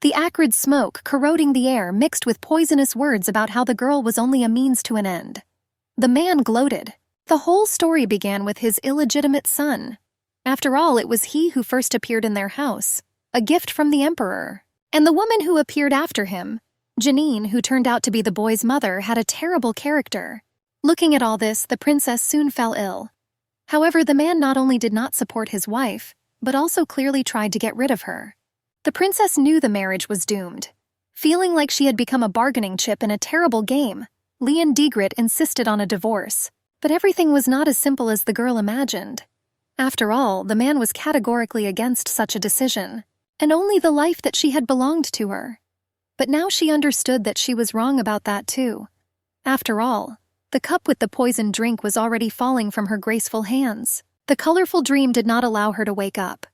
the acrid smoke corroding the air mixed with poisonous words about how the girl was only a means to an end. The man gloated. The whole story began with his illegitimate son. After all, it was he who first appeared in their house, a gift from the emperor. And the woman who appeared after him, Janine, who turned out to be the boy's mother, had a terrible character. Looking at all this, the princess soon fell ill. However, the man not only did not support his wife, but also clearly tried to get rid of her. The princess knew the marriage was doomed. Feeling like she had become a bargaining chip in a terrible game, Leon Degret insisted on a divorce. But everything was not as simple as the girl imagined. After all, the man was categorically against such a decision, and only the life that she had belonged to her. But now she understood that she was wrong about that too. After all, the cup with the poisoned drink was already falling from her graceful hands. The colorful dream did not allow her to wake up.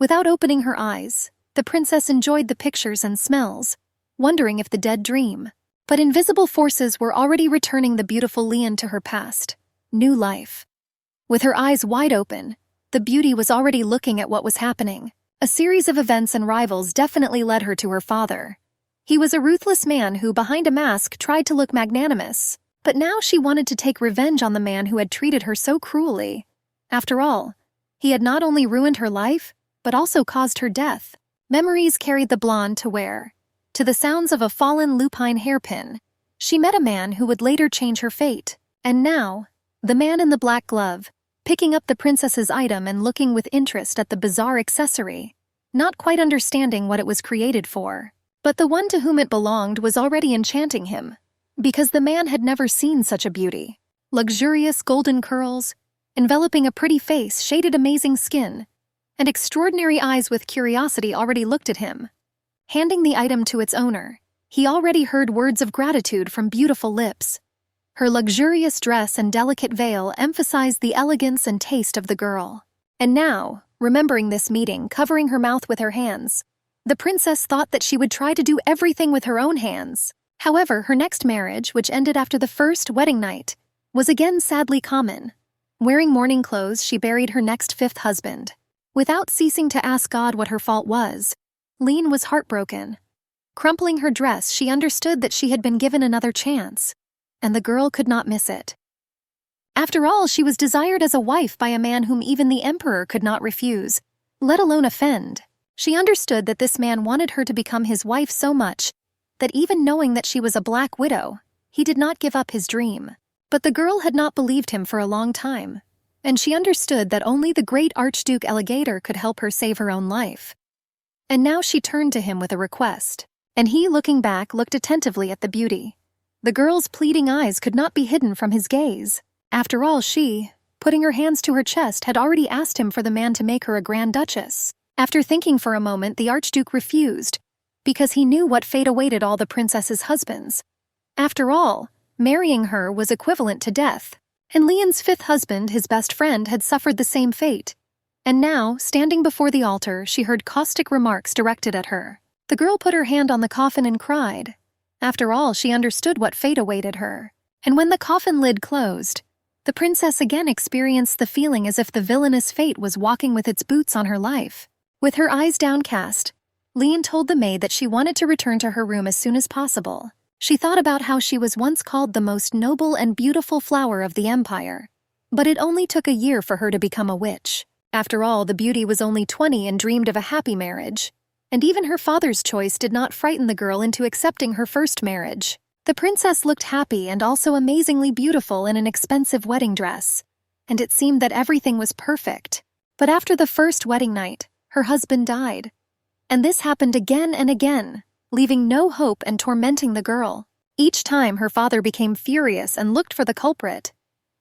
Without opening her eyes, the princess enjoyed the pictures and smells, wondering if the dead dream. But invisible forces were already returning the beautiful Leon to her past, new life. With her eyes wide open, the beauty was already looking at what was happening. A series of events and rivals definitely led her to her father. He was a ruthless man who, behind a mask, tried to look magnanimous. But now she wanted to take revenge on the man who had treated her so cruelly. After all, he had not only ruined her life, but also caused her death. Memories carried the blonde to where, to the sounds of a fallen lupine hairpin, she met a man who would later change her fate. And now, the man in the black glove, picking up the princess's item and looking with interest at the bizarre accessory, not quite understanding what it was created for. But the one to whom it belonged was already enchanting him, because the man had never seen such a beauty. Luxurious golden curls, enveloping a pretty face, shaded amazing skin, and extraordinary eyes with curiosity already looked at him. Handing the item to its owner, he already heard words of gratitude from beautiful lips. Her luxurious dress and delicate veil emphasized the elegance and taste of the girl. And now, remembering this meeting, covering her mouth with her hands, the princess thought that she would try to do everything with her own hands. However, her next marriage, which ended after the first wedding night, was again sadly common. Wearing mourning clothes, she buried her next fifth husband. Without ceasing to ask God what her fault was, Lean was heartbroken. Crumpling her dress, she understood that she had been given another chance, and the girl could not miss it. After all, she was desired as a wife by a man whom even the emperor could not refuse, let alone offend. She understood that this man wanted her to become his wife so much that even knowing that she was a black widow, he did not give up his dream. But the girl had not believed him for a long time, and she understood that only the great Archduke Elegator could help her save her own life. And now she turned to him with a request, and he, looking back, looked attentively at the beauty. The girl's pleading eyes could not be hidden from his gaze. After all, she, putting her hands to her chest, had already asked him for the man to make her a Grand Duchess. After thinking for a moment, the Archduke refused, because he knew what fate awaited all the princess's husbands. After all, marrying her was equivalent to death, and Leon's fifth husband, his best friend, had suffered the same fate. And now, standing before the altar, she heard caustic remarks directed at her. The girl put her hand on the coffin and cried. After all, she understood what fate awaited her. And when the coffin lid closed, the princess again experienced the feeling as if the villainous fate was walking with its boots on her life. With her eyes downcast, Leon told the maid that she wanted to return to her room as soon as possible. She thought about how she was once called the most noble and beautiful flower of the empire, but it only took a year for her to become a witch. After all, the beauty was only 20 and dreamed of a happy marriage, and even her father's choice did not frighten the girl into accepting her first marriage. The princess looked happy and also amazingly beautiful in an expensive wedding dress, and it seemed that everything was perfect. But after the first wedding night, her husband died. And this happened again and again, leaving no hope and tormenting the girl. Each time her father became furious and looked for the culprit,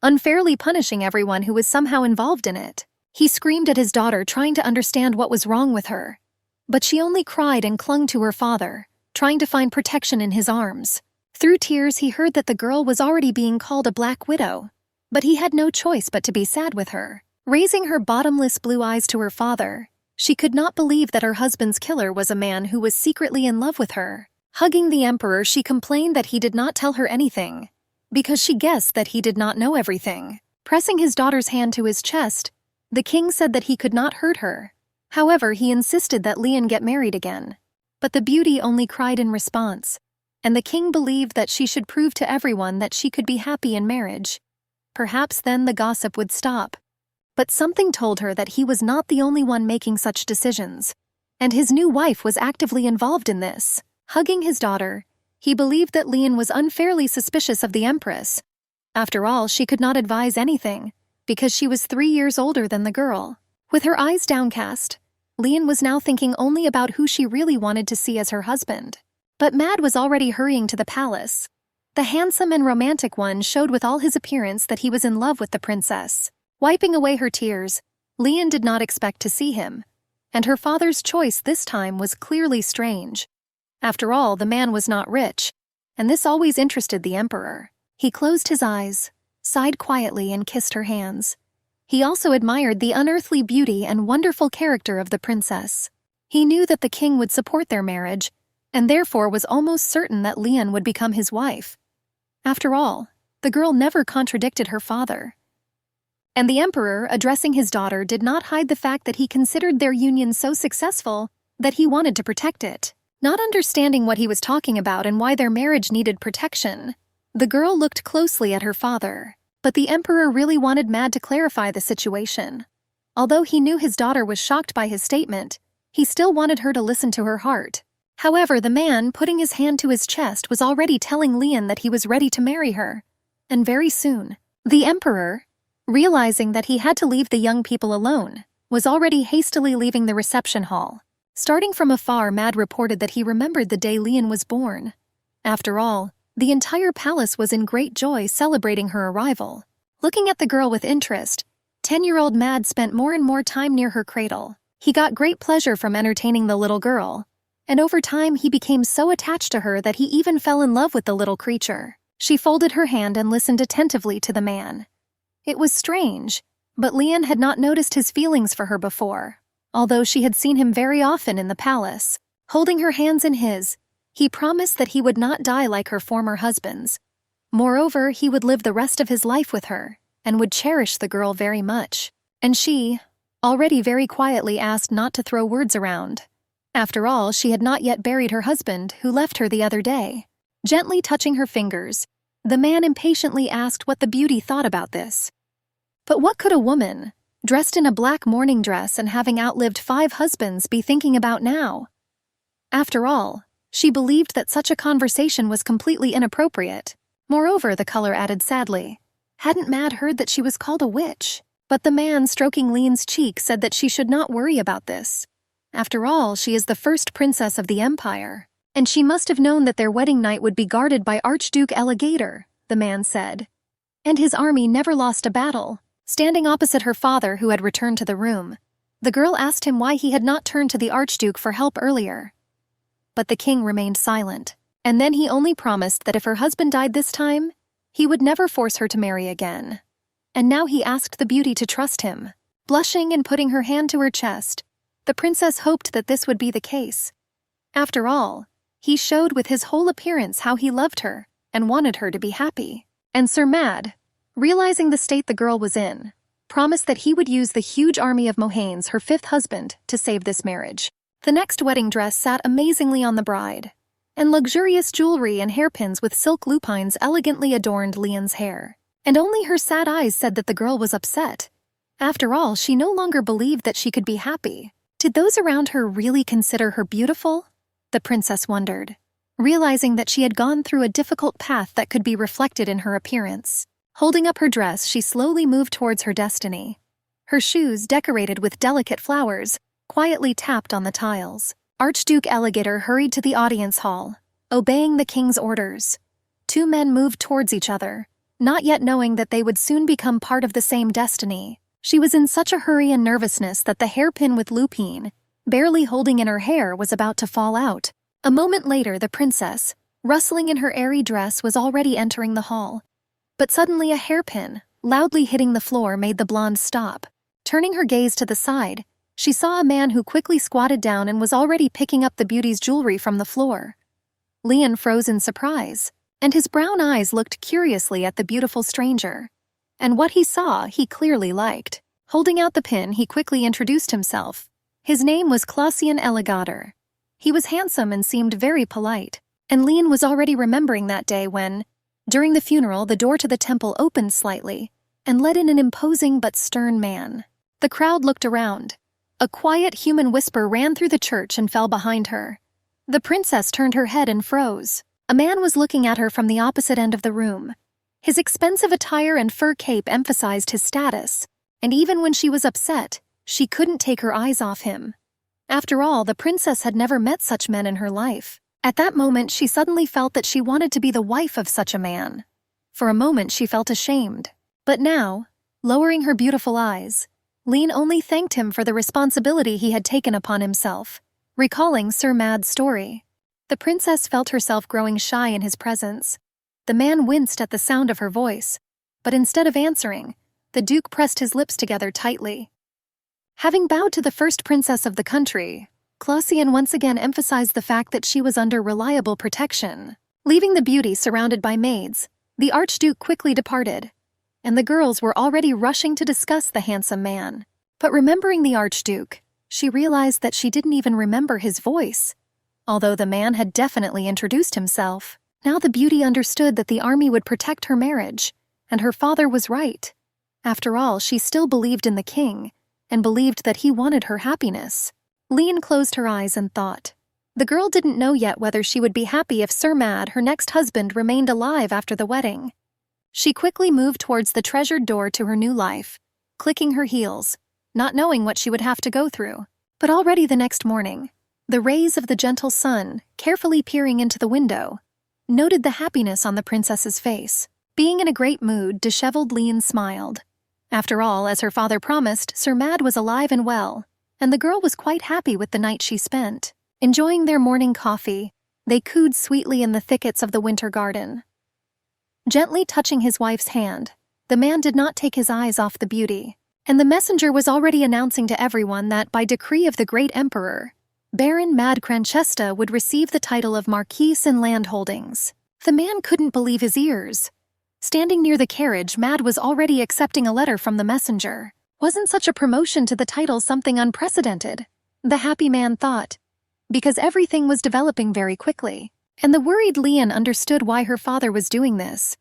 unfairly punishing everyone who was somehow involved in it. He screamed at his daughter, trying to understand what was wrong with her. But she only cried and clung to her father, trying to find protection in his arms. Through tears, he heard that the girl was already being called a black widow, but he had no choice but to be sad with her. Raising her bottomless blue eyes to her father, she could not believe that her husband's killer was a man who was secretly in love with her. Hugging the emperor, she complained that he did not tell her anything, because she guessed that he did not know everything. Pressing his daughter's hand to his chest, the king said that he could not hurt her. However, he insisted that Leon get married again. but the beauty only cried in response, and the king believed that she should prove to everyone that she could be happy in marriage. Perhaps then the gossip would stop. But something told her that he was not the only one making such decisions, and his new wife was actively involved in this. Hugging his daughter, he believed that Lian was unfairly suspicious of the empress. After all, she could not advise anything, because she was 3 years older than the girl. With her eyes downcast, Lian was now thinking only about who she really wanted to see as her husband. But Mad was already hurrying to the palace. The handsome and romantic one showed with all his appearance that he was in love with the princess. Wiping away her tears, Lian did not expect to see him, and her father's choice this time was clearly strange. After all, the man was not rich, and this always interested the emperor. He closed his eyes, sighed quietly, and kissed her hands. He also admired the unearthly beauty and wonderful character of the princess. He knew that the king would support their marriage, and therefore was almost certain that Lian would become his wife. After all, the girl never contradicted her father. And the emperor, addressing his daughter, did not hide the fact that he considered their union so successful that he wanted to protect it. Not understanding what he was talking about and why their marriage needed protection, the girl looked closely at her father. But the emperor really wanted Mad to clarify the situation. Although he knew his daughter was shocked by his statement, he still wanted her to listen to her heart. However, the man, putting his hand to his chest, was already telling Lian that he was ready to marry her. And very soon, the emperor, realizing that he had to leave the young people alone, was already hastily leaving the reception hall. Starting from afar, Mad reported that he remembered the day Lian was born. After all, the entire palace was in great joy celebrating her arrival. Looking at the girl with interest, 10-year-old Mad spent more and more time near her cradle. He got great pleasure from entertaining the little girl, and over time he became so attached to her that he even fell in love with the little creature. She folded her hand and listened attentively to the man. It was strange, but Lian had not noticed his feelings for her before, although she had seen him very often in the palace. Holding her hands in his, he promised that he would not die like her former husbands. Moreover, he would live the rest of his life with her, and would cherish the girl very much. And she, already very quietly, asked not to throw words around. After all, she had not yet buried her husband, who left her the other day. Gently touching her fingers, the man impatiently asked what the beauty thought about this. But what could a woman, dressed in a black mourning dress and having outlived 5 husbands, be thinking about now? After all, she believed that such a conversation was completely inappropriate. Moreover, the color added sadly, hadn't Mad heard that she was called a witch? But the man, stroking Lian's cheek, said that she should not worry about this. After all, she is the first princess of the empire, and she must have known that their wedding night would be guarded by Archduke Alligator, the man said. And his army never lost a battle. Standing opposite her father, who had returned to the room, the girl asked him why he had not turned to the Archduke for help earlier. But the king remained silent, and then he only promised that if her husband died this time, he would never force her to marry again. And now he asked the beauty to trust him. Blushing and putting her hand to her chest, the princess hoped that this would be the case. After all, he showed with his whole appearance how he loved her and wanted her to be happy. And Sir Mad, realizing the state the girl was in, promised that he would use the huge army of Mohanes, her 5th husband, to save this marriage. The next wedding dress sat amazingly on the bride, and luxurious jewelry and hairpins with silk lupines elegantly adorned Lian's hair. And only her sad eyes said that the girl was upset. After all, she no longer believed that she could be happy. Did those around her really consider her beautiful? The princess wondered, realizing that she had gone through a difficult path that could be reflected in her appearance. Holding up her dress, she slowly moved towards her destiny. Her shoes, decorated with delicate flowers, quietly tapped on the tiles. Archduke Alligator hurried to the audience hall, obeying the king's orders. 2 men moved towards each other, not yet knowing that they would soon become part of the same destiny. She was in such a hurry and nervousness that the hairpin with lupine, barely holding in her hair, was about to fall out. A moment later, the princess, rustling in her airy dress, was already entering the hall. But suddenly a hairpin, loudly hitting the floor, made the blonde stop. Turning her gaze to the side, she saw a man who quickly squatted down and was already picking up the beauty's jewelry from the floor. Lian froze in surprise, and his brown eyes looked curiously at the beautiful stranger. And what he saw, he clearly liked. Holding out the pin, he quickly introduced himself. His name was Clausian Alligator. He was handsome and seemed very polite, and Leon was already remembering that day when, during the funeral, the door to the temple opened slightly and let in an imposing but stern man. The crowd looked around. A quiet human whisper ran through the church and fell behind her. The princess turned her head and froze. A man was looking at her from the opposite end of the room. His expensive attire and fur cape emphasized his status, and even when she was upset, she couldn't take her eyes off him. After all, the princess had never met such men in her life. At that moment, she suddenly felt that she wanted to be the wife of such a man. For a moment, she felt ashamed. But now, lowering her beautiful eyes, Leon only thanked him for the responsibility he had taken upon himself, recalling Sir Mad's story. The princess felt herself growing shy in his presence. The man winced at the sound of her voice, but instead of answering, the duke pressed his lips together tightly. Having bowed to the first princess of the country, Clausian once again emphasized the fact that she was under reliable protection. Leaving the beauty surrounded by maids, the archduke quickly departed, and the girls were already rushing to discuss the handsome man. But remembering the archduke, she realized that she didn't even remember his voice. Although the man had definitely introduced himself, now the beauty understood that the army would protect her marriage, and her father was right. After all, she still believed in the king, and believed that he wanted her happiness. Leon closed her eyes and thought. The girl didn't know yet whether she would be happy if Sir Mad, her next husband, remained alive after the wedding. She quickly moved towards the treasured door to her new life, clicking her heels, not knowing what she would have to go through. But already the next morning, the rays of the gentle sun, carefully peering into the window, noted the happiness on the princess's face. Being in a great mood, disheveled Leon smiled. After all, as her father promised, Sir Mad was alive and well, and the girl was quite happy with the night she spent. Enjoying their morning coffee, they cooed sweetly in the thickets of the winter garden. Gently touching his wife's hand, the man did not take his eyes off the beauty, and the messenger was already announcing to everyone that, by decree of the great emperor, Baron Mad Cranchesta would receive the title of Marquis in land holdings. The man couldn't believe his ears. Standing near the carriage, Mad was already accepting a letter from the messenger. Wasn't such a promotion to the title something unprecedented? The happy man thought, because everything was developing very quickly. And the worried Leon understood why her father was doing this.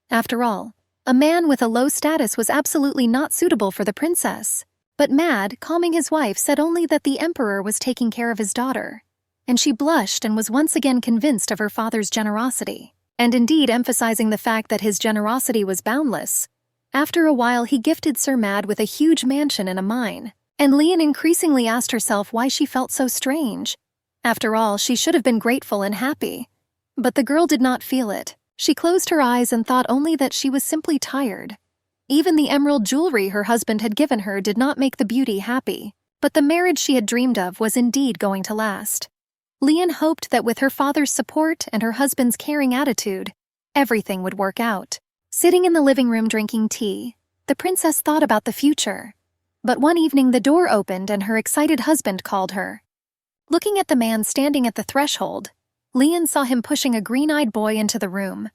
After all, a man with a low status was absolutely not suitable for the princess. But Mad, calming his wife, said only that the emperor was taking care of his daughter. And she blushed and was once again convinced of her father's generosity. And indeed emphasizing the fact that his generosity was boundless. After a while he gifted Sir Mad with a huge mansion and a mine. And Leon increasingly asked herself why she felt so strange. After all, she should have been grateful and happy. But the girl did not feel it. She closed her eyes and thought only that she was simply tired. Even the emerald jewelry her husband had given her did not make the beauty happy. But the marriage she had dreamed of was indeed going to last. Leon hoped that with her father's support and her husband's caring attitude, everything would work out. Sitting in the living room drinking tea, the princess thought about the future. But one evening the door opened and her excited husband called her. Looking at the man standing at the threshold, Leon saw him pushing a green-eyed boy into the room.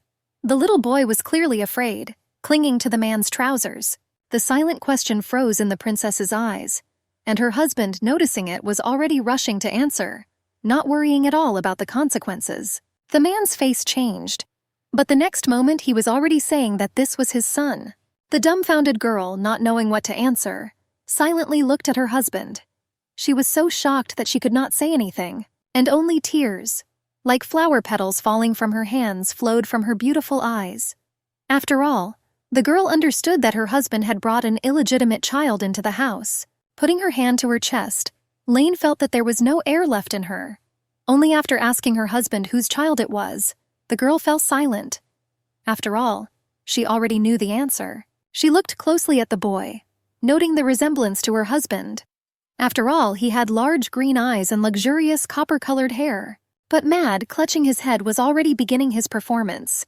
The little boy was clearly afraid, clinging to the man's trousers. The silent question froze in the princess's eyes, and her husband, noticing it, was already rushing to answer, not worrying at all about the consequences. The man's face changed, but the next moment he was already saying that this was his son. The dumbfounded girl, not knowing what to answer, silently looked at her husband. She was so shocked that she could not say anything, and only tears, like flower petals falling from her hands, flowed from her beautiful eyes. After all, the girl understood that her husband had brought an illegitimate child into the house. Putting her hand to her chest, Lane felt that there was no air left in her. Only after asking her husband whose child it was, the girl fell silent. After all, she already knew the answer. She looked closely at the boy, noting the resemblance to her husband. After all, he had large green eyes and luxurious copper-colored hair. But Mad, clutching his head, was already beginning his performance.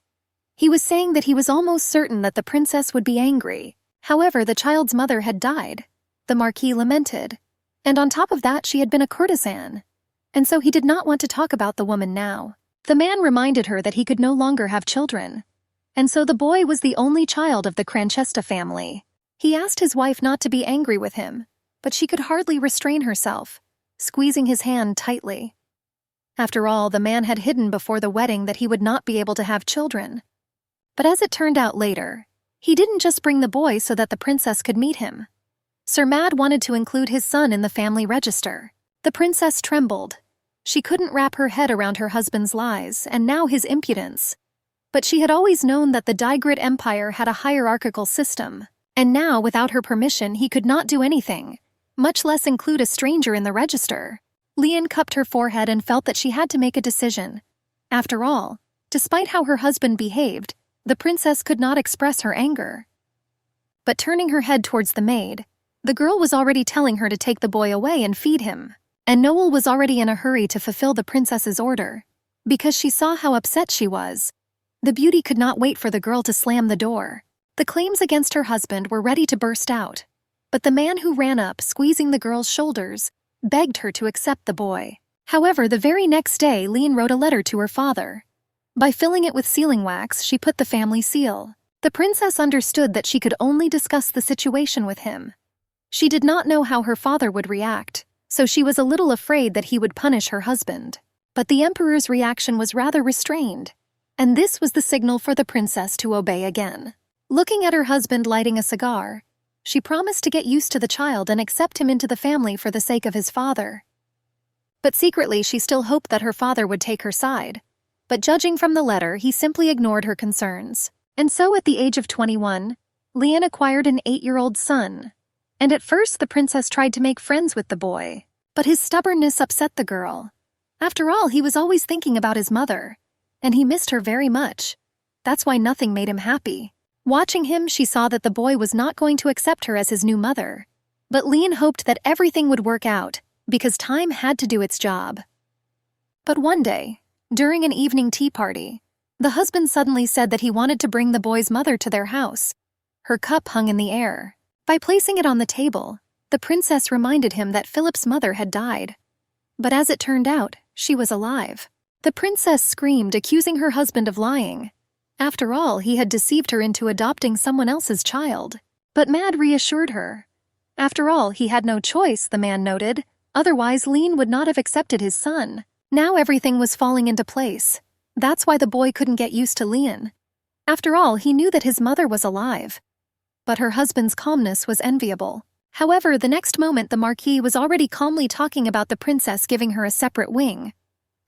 He was saying that he was almost certain that the princess would be angry. However, the child's mother had died. The Marquis lamented. And on top of that, she had been a courtesan. And so he did not want to talk about the woman now. The man reminded her that he could no longer have children. And so the boy was the only child of the Cranchesta family. He asked his wife not to be angry with him, but she could hardly restrain herself, squeezing his hand tightly. After all, the man had hidden before the wedding that he would not be able to have children. But as it turned out later, he didn't just bring the boy so that the princess could meet him. Sir Mad wanted to include his son in the family register. The princess trembled. She couldn't wrap her head around her husband's lies, and now his impudence. But she had always known that the Digrid Empire had a hierarchical system, and now, without her permission, he could not do anything, much less include a stranger in the register. Lian cupped her forehead and felt that she had to make a decision. After all, despite how her husband behaved, the princess could not express her anger. But turning her head towards the maid, the girl was already telling her to take the boy away and feed him, and Noel was already in a hurry to fulfill the princess's order. Because she saw how upset she was, the beauty could not wait for the girl to slam the door. The claims against her husband were ready to burst out, but the man who ran up, squeezing the girl's shoulders, begged her to accept the boy. However, the very next day, Lian wrote a letter to her father. By filling it with sealing wax, she put the family seal. The princess understood that she could only discuss the situation with him. She did not know how her father would react, so she was a little afraid that he would punish her husband. But the emperor's reaction was rather restrained, and this was the signal for the princess to obey again. Looking at her husband lighting a cigar, she promised to get used to the child and accept him into the family for the sake of his father. But secretly, she still hoped that her father would take her side. But judging from the letter, he simply ignored her concerns. And so at the age of 21, Lian acquired an 8-year-old son. And at first, the princess tried to make friends with the boy. But his stubbornness upset the girl. After all, he was always thinking about his mother, and he missed her very much. That's why nothing made him happy. Watching him, she saw that the boy was not going to accept her as his new mother. But Lian hoped that everything would work out, because time had to do its job. But one day, during an evening tea party, the husband suddenly said that he wanted to bring the boy's mother to their house. Her cup hung in the air. By placing it on the table, the princess reminded him that Philip's mother had died. But as it turned out, she was alive. The princess screamed, accusing her husband of lying. After all, he had deceived her into adopting someone else's child. But Mad reassured her. After all, he had no choice, the man noted. Otherwise, Lian would not have accepted his son. Now everything was falling into place. That's why the boy couldn't get used to Lian. After all, he knew that his mother was alive. But her husband's calmness was enviable. However, the next moment the Marquis was already calmly talking about the princess giving her a separate wing.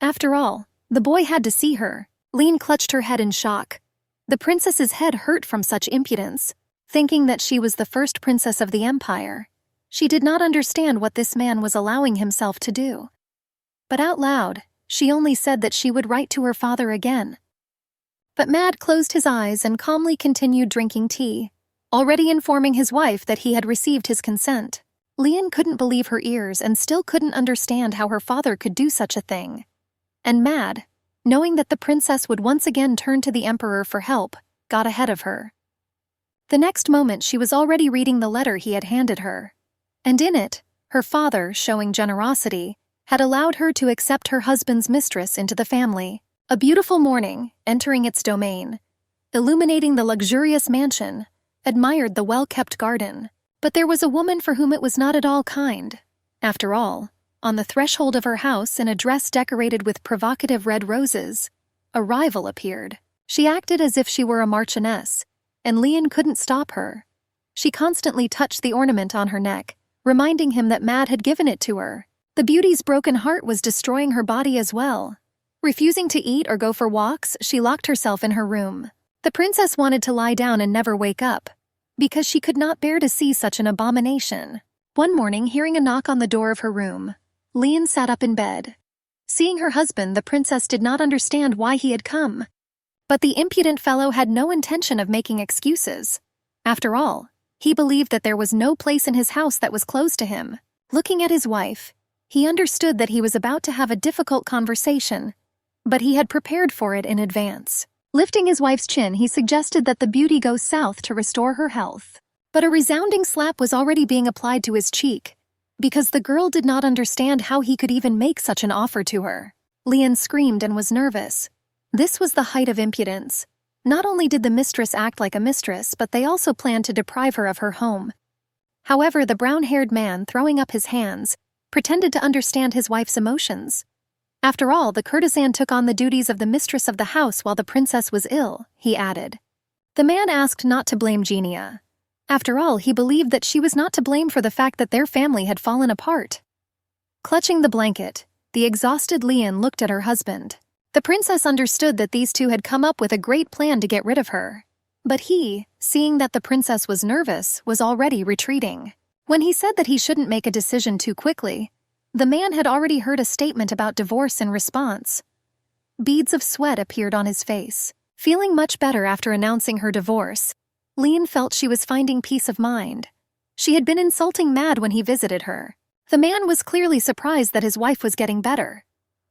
After all, the boy had to see her. Lian clutched her head in shock. The princess's head hurt from such impudence. Thinking that she was the first princess of the empire, she did not understand what this man was allowing himself to do. But out loud, she only said that she would write to her father again. But Mad closed his eyes and calmly continued drinking tea, already informing his wife that he had received his consent. Lian couldn't believe her ears and still couldn't understand how her father could do such a thing. And Mad, knowing that the princess would once again turn to the emperor for help, got ahead of her. The next moment she was already reading the letter he had handed her. And in it, her father, showing generosity, had allowed her to accept her husband's mistress into the family. A beautiful morning, entering its domain, illuminating the luxurious mansion, admired the well-kept garden. But there was a woman for whom it was not at all kind. After all, on the threshold of her house, in a dress decorated with provocative red roses, a rival appeared. She acted as if she were a marchioness, and Lian couldn't stop her. She constantly touched the ornament on her neck, reminding him that Mad had given it to her. The beauty's broken heart was destroying her body as well. Refusing to eat or go for walks, she locked herself in her room. The princess wanted to lie down and never wake up, because she could not bear to see such an abomination. One morning, hearing a knock on the door of her room, Lian sat up in bed. Seeing her husband, the princess did not understand why he had come. But the impudent fellow had no intention of making excuses. After all, he believed that there was no place in his house that was closed to him. Looking at his wife, he understood that he was about to have a difficult conversation, but he had prepared for it in advance. Lifting his wife's chin, he suggested that the beauty go south to restore her health. But a resounding slap was already being applied to his cheek, because the girl did not understand how he could even make such an offer to her. Lian screamed and was nervous. This was the height of impudence. Not only did the mistress act like a mistress, but they also planned to deprive her of her home. However, the brown-haired man, throwing up his hands, pretended to understand his wife's emotions. After all, the courtesan took on the duties of the mistress of the house while the princess was ill, he added. The man asked not to blame Genia. After all, he believed that she was not to blame for the fact that their family had fallen apart. Clutching the blanket, the exhausted Lian looked at her husband. The princess understood that these two had come up with a great plan to get rid of her. But he, seeing that the princess was nervous, was already retreating. When he said that he shouldn't make a decision too quickly, the man had already heard a statement about divorce in response. Beads of sweat appeared on his face. Feeling much better after announcing her divorce, Lian felt she was finding peace of mind. She had been insulting Mad when he visited her. The man was clearly surprised that his wife was getting better.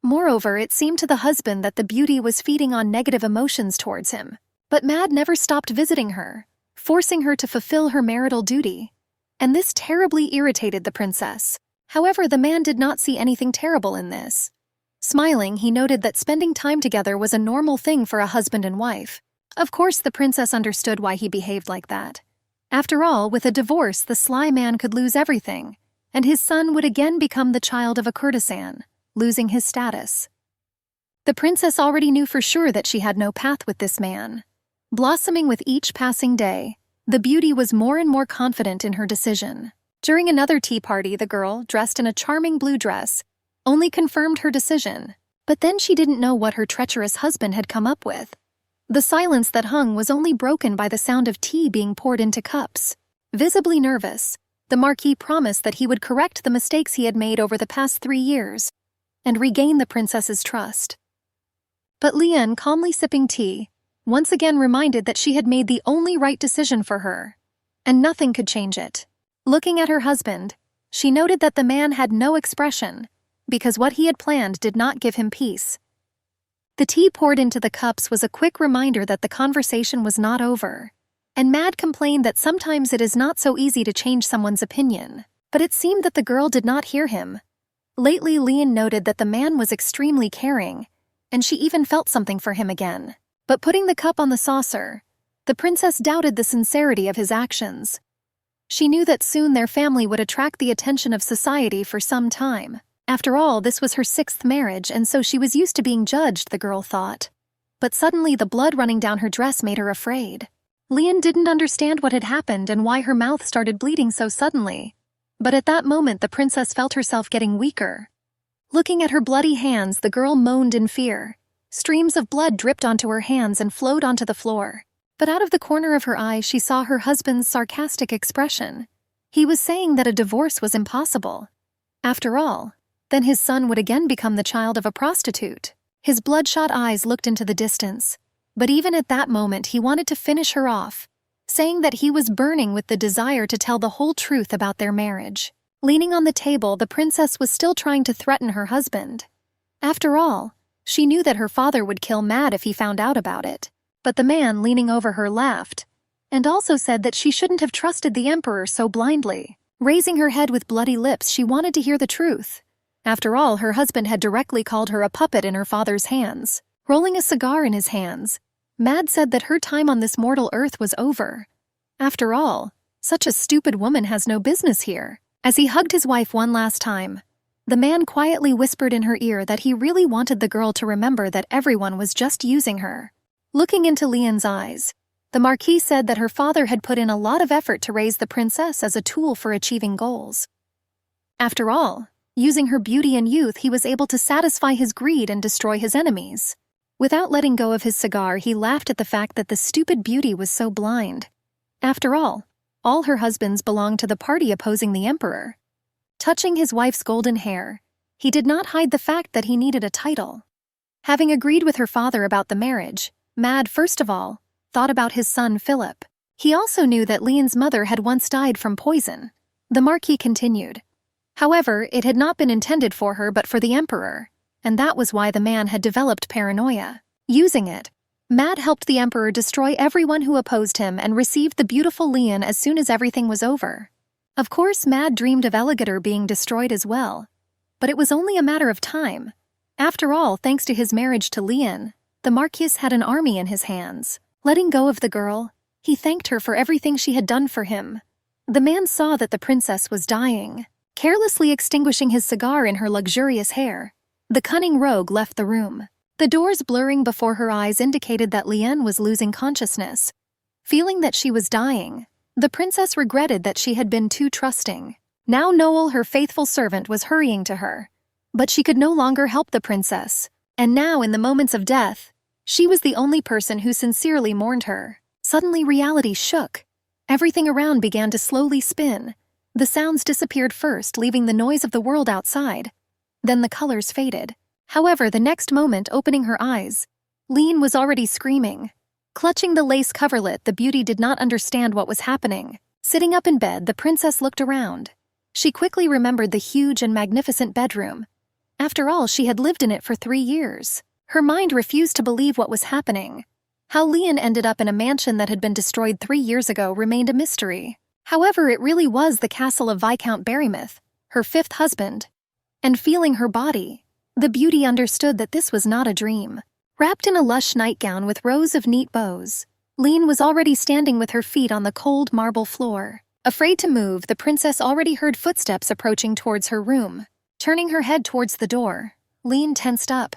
Moreover, it seemed to the husband that the beauty was feeding on negative emotions towards him. But Mad never stopped visiting her, forcing her to fulfill her marital duty. And this terribly irritated the princess. However, the man did not see anything terrible in this. Smiling, he noted that spending time together was a normal thing for a husband and wife. Of course, the princess understood why he behaved like that. After all, with a divorce, the sly man could lose everything, and his son would again become the child of a courtesan, losing his status. The princess already knew for sure that she had no path with this man. Blossoming with each passing day, the beauty was more and more confident in her decision. During another tea party, the girl, dressed in a charming blue dress, only confirmed her decision. But then she didn't know what her treacherous husband had come up with. The silence that hung was only broken by the sound of tea being poured into cups. Visibly nervous, the Marquis promised that he would correct the mistakes he had made over the past 3 years and regain the princess's trust. But Lian, calmly sipping tea, once again reminded that she had made the only right decision for her, and nothing could change it. Looking at her husband, she noted that the man had no expression, because what he had planned did not give him peace. The tea poured into the cups was a quick reminder that the conversation was not over, and Mad complained that sometimes it is not so easy to change someone's opinion, but it seemed that the girl did not hear him. Lately, Lian noted that the man was extremely caring, and she even felt something for him again. But putting the cup on the saucer, the princess doubted the sincerity of his actions. She knew that soon their family would attract the attention of society for some time. After all, this was her 6th marriage, and so she was used to being judged, the girl thought. But suddenly the blood running down her dress made her afraid. Lian didn't understand what had happened and why her mouth started bleeding so suddenly. But at that moment the princess felt herself getting weaker. Looking at her bloody hands, the girl moaned in fear. Streams of blood dripped onto her hands and flowed onto the floor. But out of the corner of her eye she saw her husband's sarcastic expression. He was saying that a divorce was impossible. After all, then his son would again become the child of a prostitute. His bloodshot eyes looked into the distance, but even at that moment he wanted to finish her off, saying that he was burning with the desire to tell the whole truth about their marriage. Leaning on the table, the princess was still trying to threaten her husband. After all, she knew that her father would kill Mad if he found out about it. But the man, leaning over her, laughed, and also said that she shouldn't have trusted the emperor so blindly. Raising her head with bloody lips, she wanted to hear the truth. After all, her husband had directly called her a puppet in her father's hands. Rolling a cigar in his hands, Mad said that her time on this mortal earth was over. After all, such a stupid woman has no business here. As he hugged his wife one last time, the man quietly whispered in her ear that he really wanted the girl to remember that everyone was just using her. Looking into Lian's eyes, the Marquis said that her father had put in a lot of effort to raise the princess as a tool for achieving goals. After all, using her beauty and youth, he was able to satisfy his greed and destroy his enemies. Without letting go of his cigar, he laughed at the fact that the stupid beauty was so blind. After all her husbands belonged to the party opposing the emperor. Touching his wife's golden hair, he did not hide the fact that he needed a title. Having agreed with her father about the marriage, Mad, first of all, thought about his son Philip. He also knew that Lian's mother had once died from poison. The Marquis continued. However, it had not been intended for her but for the emperor, and that was why the man had developed paranoia. Using it, Mad helped the emperor destroy everyone who opposed him and received the beautiful Lian as soon as everything was over. Of course, Mad dreamed of Elegator being destroyed as well, but it was only a matter of time. After all, thanks to his marriage to Lian, the Marquis had an army in his hands. Letting go of the girl, he thanked her for everything she had done for him. The man saw that the princess was dying. Carelessly extinguishing his cigar in her luxurious hair, The cunning rogue left the room. The doors blurring before her eyes indicated that Lien was losing consciousness. Feeling that she was dying, the princess regretted that she had been too trusting. Now Noel, her faithful servant, was hurrying to her. But she could no longer help the princess. And now, in the moments of death, she was the only person who sincerely mourned her. Suddenly reality shook. Everything around began to slowly spin. The sounds disappeared first, leaving the noise of the world outside. Then the colors faded. However, the next moment, opening her eyes, Lien was already screaming. Clutching the lace coverlet, the beauty did not understand what was happening. Sitting up in bed, the princess looked around. She quickly remembered the huge and magnificent bedroom. After all, she had lived in it for 3 years. Her mind refused to believe what was happening. How Lien ended up in a mansion that had been destroyed 3 years ago remained a mystery. However, it really was the castle of Viscount Barrymouth, her 5th husband. And feeling her body, the beauty understood that this was not a dream. Wrapped in a lush nightgown with rows of neat bows, Lien was already standing with her feet on the cold marble floor. Afraid to move, the princess already heard footsteps approaching towards her room. Turning her head towards the door, Lien tensed up.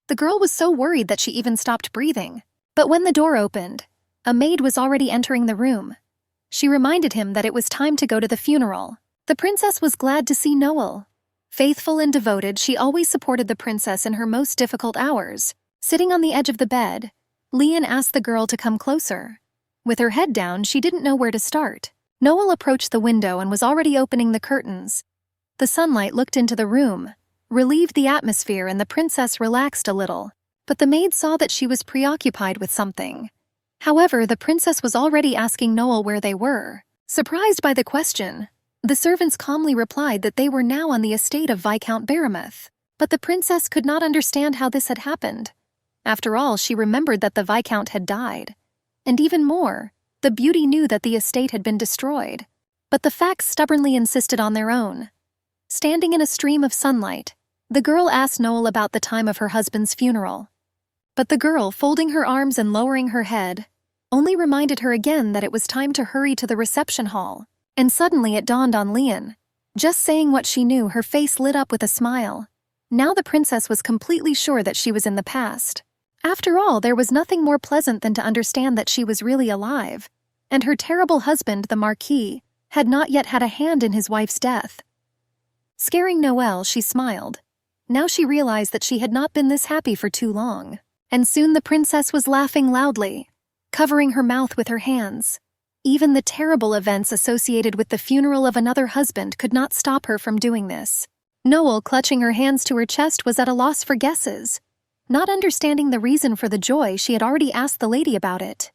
The girl was so worried that she even stopped breathing. But when the door opened, a maid was already entering the room. She reminded him that it was time to go to the funeral. The princess was glad to see Noel. Faithful and devoted, she always supported the princess in her most difficult hours. Sitting on the edge of the bed, Lien asked the girl to come closer. With her head down, she didn't know where to start. Noel approached the window and was already opening the curtains. The sunlight looked into the room, relieved the atmosphere, and the princess relaxed a little. But the maid saw that she was preoccupied with something. However, the princess was already asking Noel where they were. Surprised by the question, the servants calmly replied that they were now on the estate of Viscount Barrymouth. But the princess could not understand how this had happened. After all, she remembered that the Viscount had died. And even more, the beauty knew that the estate had been destroyed. But the facts stubbornly insisted on their own. Standing in a stream of sunlight, the girl asked Noel about the time of her husband's funeral. But the girl, folding her arms and lowering her head, only reminded her again that it was time to hurry to the reception hall. And suddenly it dawned on Lien. Just saying what she knew, her face lit up with a smile. Now the princess was completely sure that she was in the past. After all, there was nothing more pleasant than to understand that she was really alive, and her terrible husband, the Marquis, had not yet had a hand in his wife's death. Scaring Noel, she smiled. Now she realized that she had not been this happy for too long. And soon the princess was laughing loudly, covering her mouth with her hands. Even the terrible events associated with the funeral of another husband could not stop her from doing this. Noel, clutching her hands to her chest, was at a loss for guesses. Not understanding the reason for the joy, she had already asked the lady about it.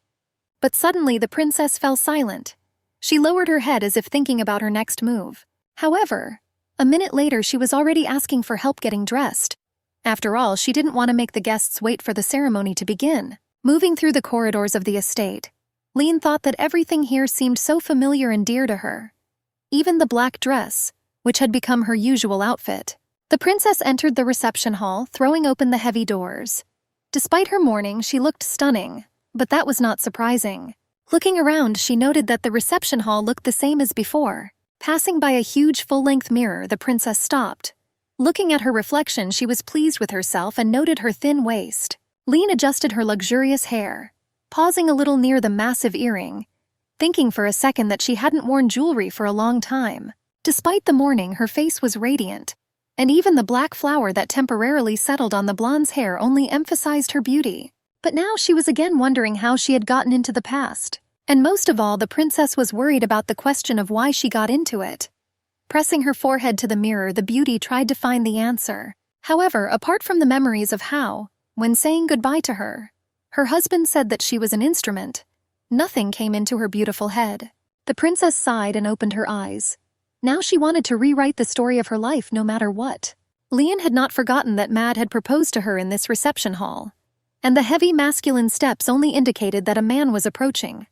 But suddenly the princess fell silent. She lowered her head as if thinking about her next move. However, a minute later she was already asking for help getting dressed. After all, she didn't want to make the guests wait for the ceremony to begin. Moving through the corridors of the estate, Lien thought that everything here seemed so familiar and dear to her. Even the black dress, which had become her usual outfit. The princess entered the reception hall, throwing open the heavy doors. Despite her mourning, she looked stunning, but that was not surprising. Looking around, she noted that the reception hall looked the same as before. Passing by a huge full-length mirror, the princess stopped. Looking at her reflection, she was pleased with herself and noted her thin waist. Lien adjusted her luxurious hair, pausing a little near the massive earring, thinking for a second that she hadn't worn jewelry for a long time. Despite the mourning, her face was radiant, and even the black flower that temporarily settled on the blonde's hair only emphasized her beauty. But now she was again wondering how she had gotten into the past. And most of all, the princess was worried about the question of why she got into it. Pressing her forehead to the mirror, the beauty tried to find the answer. However, apart from the memories of how, when saying goodbye to her, her husband said that she was an instrument, nothing came into her beautiful head. The princess sighed and opened her eyes. Now she wanted to rewrite the story of her life no matter what. Lien had not forgotten that Mad had proposed to her in this reception hall, and the heavy masculine steps only indicated that a man was approaching.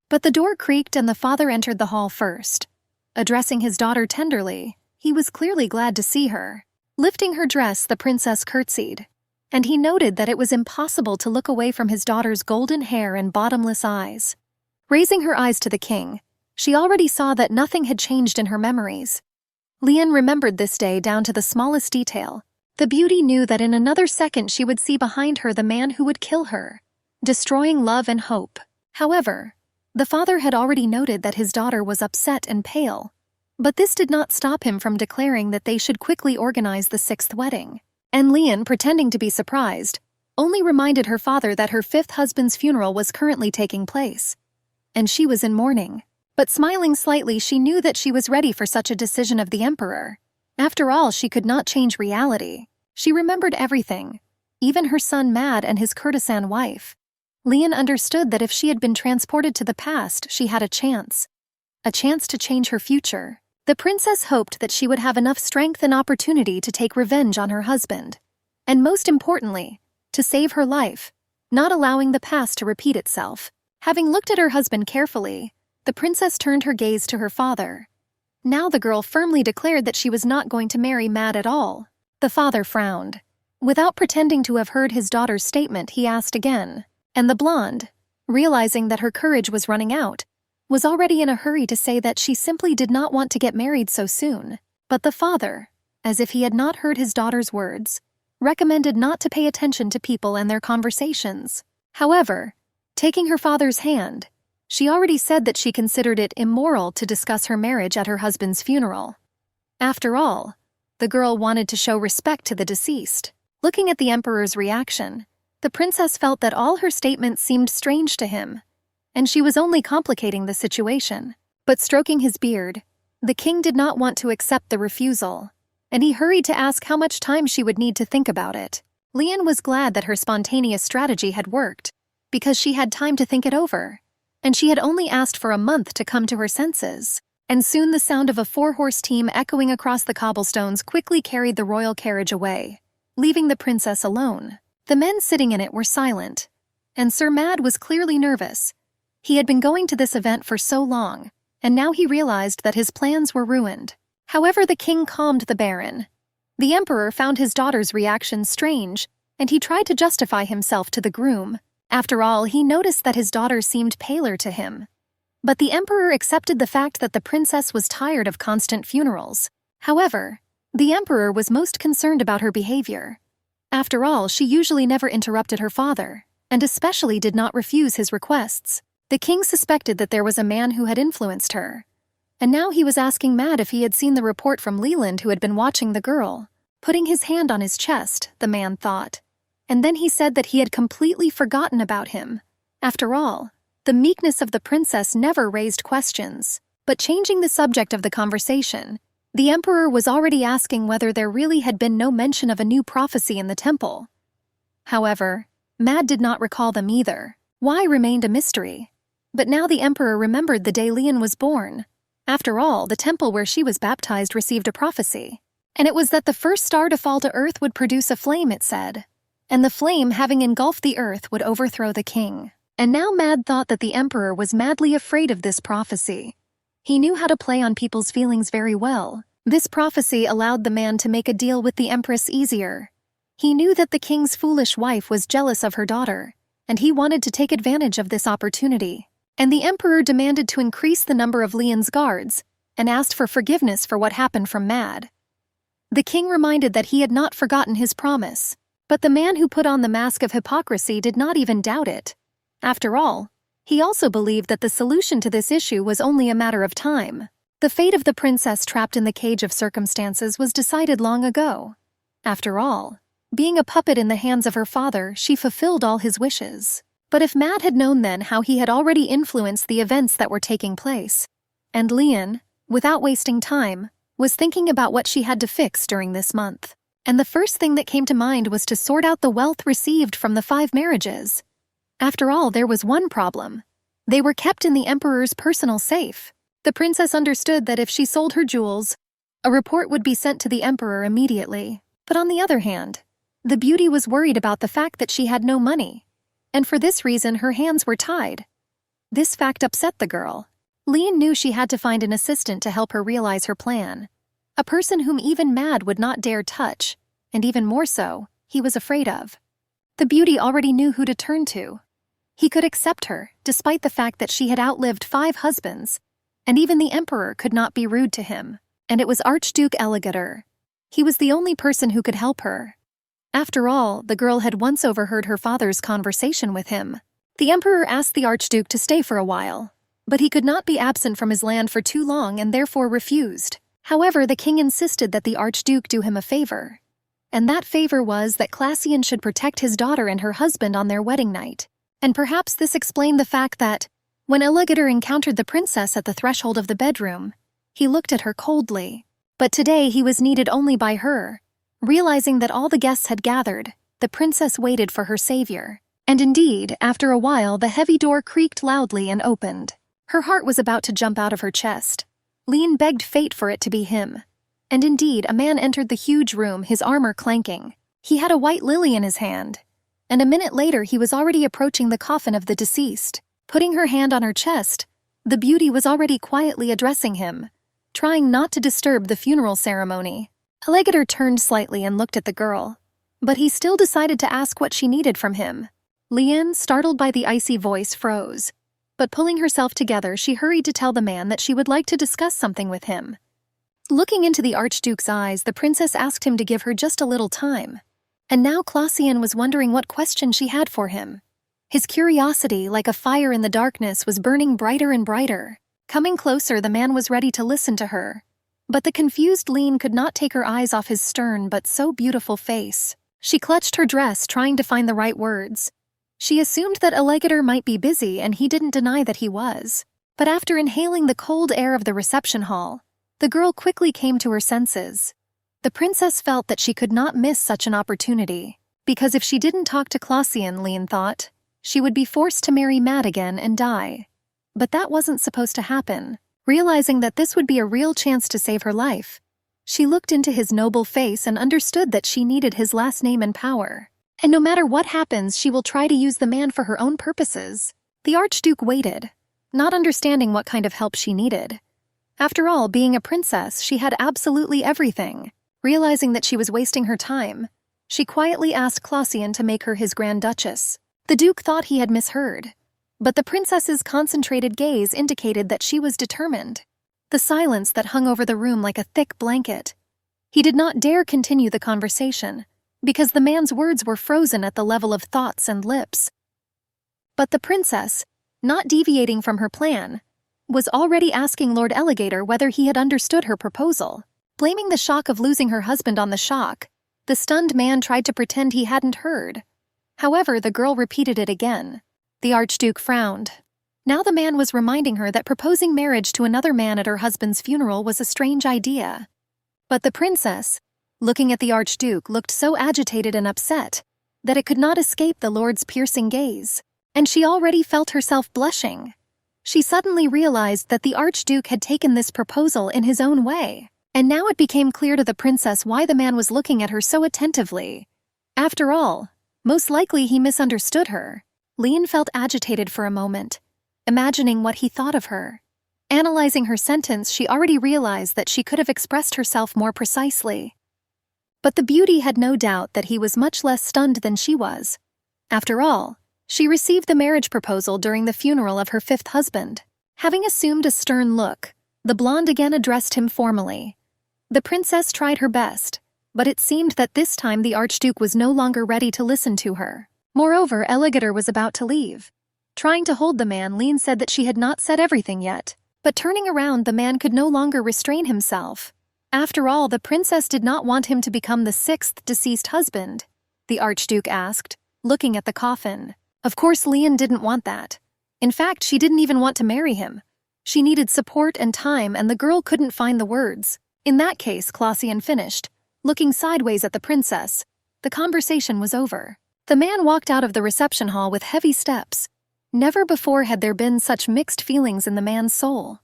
But the door creaked and the father entered the hall first. Addressing his daughter tenderly, he was clearly glad to see her. Lifting her dress, the princess curtsied, and he noted that it was impossible to look away from his daughter's golden hair and bottomless eyes. Raising her eyes to the king, she already saw that nothing had changed in her memories. Lien remembered this day down to the smallest detail. The beauty knew that in another second she would see behind her the man who would kill her, destroying love and hope. However, the father had already noted that his daughter was upset and pale, but this did not stop him from declaring that they should quickly organize the 6th wedding. And Lian, pretending to be surprised, only reminded her father that her 5th husband's funeral was currently taking place, and she was in mourning. But smiling slightly, she knew that she was ready for such a decision of the emperor. After all, she could not change reality. She remembered everything, even her son Mad and his courtesan wife. Lian understood that if she had been transported to the past, she had a chance to change her future. The princess hoped that she would have enough strength and opportunity to take revenge on her husband, and most importantly, to save her life, not allowing the past to repeat itself. Having looked at her husband carefully, the princess turned her gaze to her father. Now the girl firmly declared that she was not going to marry Mad at all. The father frowned. Without pretending to have heard his daughter's statement, he asked again, and the blonde, realizing that her courage was running out, was already in a hurry to say that she simply did not want to get married so soon. But the father, as if he had not heard his daughter's words, recommended not to pay attention to people and their conversations. However, taking her father's hand, she already said that she considered it immoral to discuss her marriage at her husband's funeral. After all, the girl wanted to show respect to the deceased. Looking at the emperor's reaction, the princess felt that all her statements seemed strange to him, and she was only complicating the situation. But stroking his beard, the king did not want to accept the refusal, and he hurried to ask how much time she would need to think about it. Lian was glad that her spontaneous strategy had worked, because she had time to think it over, and she had only asked for a month to come to her senses. And soon the sound of a 4-horse team echoing across the cobblestones quickly carried the royal carriage away, leaving the princess alone. The men sitting in it were silent, and Sir Mad was clearly nervous. He had been going to this event for so long, and now he realized that his plans were ruined. However, the king calmed the baron. The emperor found his daughter's reaction strange, and he tried to justify himself to the groom. After all, he noticed that his daughter seemed paler to him. But the emperor accepted the fact that the princess was tired of constant funerals. However, the emperor was most concerned about her behavior. After all, she usually never interrupted her father, and especially did not refuse his requests. The king suspected that there was a man who had influenced her, and now he was asking Mad if he had seen the report from Leland who had been watching the girl. Putting his hand on his chest, the man thought, and then he said that he had completely forgotten about him. After all, the meekness of the princess never raised questions. But changing the subject of the conversation, the emperor was already asking whether there really had been no mention of a new prophecy in the temple. However, Mad did not recall them either. Why remained a mystery. But now the emperor remembered the day Lian was born. After all, the temple where she was baptized received a prophecy. And it was that the first star to fall to earth would produce a flame, it said. And the flame, having engulfed the earth, would overthrow the king. And now Mad thought that the emperor was madly afraid of this prophecy. He knew how to play on people's feelings very well. This prophecy allowed the man to make a deal with the empress easier. He knew that the king's foolish wife was jealous of her daughter, and he wanted to take advantage of this opportunity. And the emperor demanded to increase the number of Lian's guards, and asked for forgiveness for what happened from Mad. The king reminded that he had not forgotten his promise, but the man who put on the mask of hypocrisy did not even doubt it. After all, he also believed that the solution to this issue was only a matter of time. The fate of the princess trapped in the cage of circumstances was decided long ago. After all, being a puppet in the hands of her father, she fulfilled all his wishes. But if Mad had known then how he had already influenced the events that were taking place, and Lian, without wasting time, was thinking about what she had to fix during this month. And the first thing that came to mind was to sort out the wealth received from the 5 marriages. After all, there was one problem. They were kept in the emperor's personal safe. The princess understood that if she sold her jewels, a report would be sent to the emperor immediately. But on the other hand, the beauty was worried about the fact that she had no money, and for this reason her hands were tied. This fact upset the girl. Lian knew she had to find an assistant to help her realize her plan, a person whom even Mad would not dare touch, and even more so, he was afraid of. The beauty already knew who to turn to. He could accept her, despite the fact that she had outlived 5 husbands, and even the emperor could not be rude to him. And it was Archduke Eligator. He was the only person who could help her. After all, the girl had once overheard her father's conversation with him. The emperor asked the archduke to stay for a while, but he could not be absent from his land for too long and therefore refused. However, the king insisted that the archduke do him a favor. And that favor was that Klassian should protect his daughter and her husband on their wedding night. And perhaps this explained the fact that, when Elegator encountered the princess at the threshold of the bedroom, he looked at her coldly. But today he was needed only by her. Realizing that all the guests had gathered, the princess waited for her savior. And indeed, after a while the heavy door creaked loudly and opened. Her heart was about to jump out of her chest. Lien begged fate for it to be him. And indeed, a man entered the huge room, his armor clanking. He had a white lily in his hand. And a minute later he was already approaching the coffin of the deceased. Putting her hand on her chest, the beauty was already quietly addressing him, trying not to disturb the funeral ceremony. Elegator turned slightly and looked at the girl, but he still decided to ask what she needed from him. Lien, startled by the icy voice, froze. But pulling herself together, she hurried to tell the man that she would like to discuss something with him. Looking into the archduke's eyes, the princess asked him to give her just a little time. And now Klassian was wondering what question she had for him. His curiosity, like a fire in the darkness, was burning brighter and brighter. Coming closer, the man was ready to listen to her. But the confused Lien could not take her eyes off his stern but so beautiful face. She clutched her dress, trying to find the right words. She assumed that Elegator might be busy, and he didn't deny that he was. But after inhaling the cold air of the reception hall, the girl quickly came to her senses. The princess felt that she could not miss such an opportunity, because if she didn't talk to Klassian, Lien thought, she would be forced to marry Matt again and die. But that wasn't supposed to happen. Realizing that this would be a real chance to save her life, she looked into his noble face and understood that she needed his last name and power. And no matter what happens, she will try to use the man for her own purposes. The archduke waited, not understanding what kind of help she needed. After all, being a princess, she had absolutely everything. Realizing that she was wasting her time, she quietly asked Klassian to make her his Grand Duchess. The duke thought he had misheard, but the princess's concentrated gaze indicated that she was determined. The silence that hung over the room like a thick blanket. He did not dare continue the conversation, because the man's words were frozen at the level of thoughts and lips. But the princess, not deviating from her plan, was already asking Lord Elegator whether he had understood her proposal. Blaming the shock of losing her husband on the shock, the stunned man tried to pretend he hadn't heard. However, the girl repeated it again. The archduke frowned. Now the man was reminding her that proposing marriage to another man at her husband's funeral was a strange idea. But the princess, looking at the archduke, looked so agitated and upset that it could not escape the lord's piercing gaze, and she already felt herself blushing. She suddenly realized that the archduke had taken this proposal in his own way, and now it became clear to the princess why the man was looking at her so attentively. After all, most likely he misunderstood her. Lien felt agitated for a moment, imagining what he thought of her. Analyzing her sentence, she already realized that she could have expressed herself more precisely. But the beauty had no doubt that he was much less stunned than she was. After all, she received the marriage proposal during the funeral of her fifth husband. Having assumed a stern look, the blonde again addressed him formally. The princess tried her best, but it seemed that this time the archduke was no longer ready to listen to her. Moreover, Elegator was about to leave. Trying to hold the man, Lien said that she had not said everything yet, but turning around, the man could no longer restrain himself. After all, the princess did not want him to become the sixth deceased husband, the archduke asked, looking at the coffin. Of course, Lien didn't want that. In fact, she didn't even want to marry him. She needed support and time, and the girl couldn't find the words. In that case, Klassian finished, looking sideways at the princess. The conversation was over. The man walked out of the reception hall with heavy steps. Never before had there been such mixed feelings in the man's soul.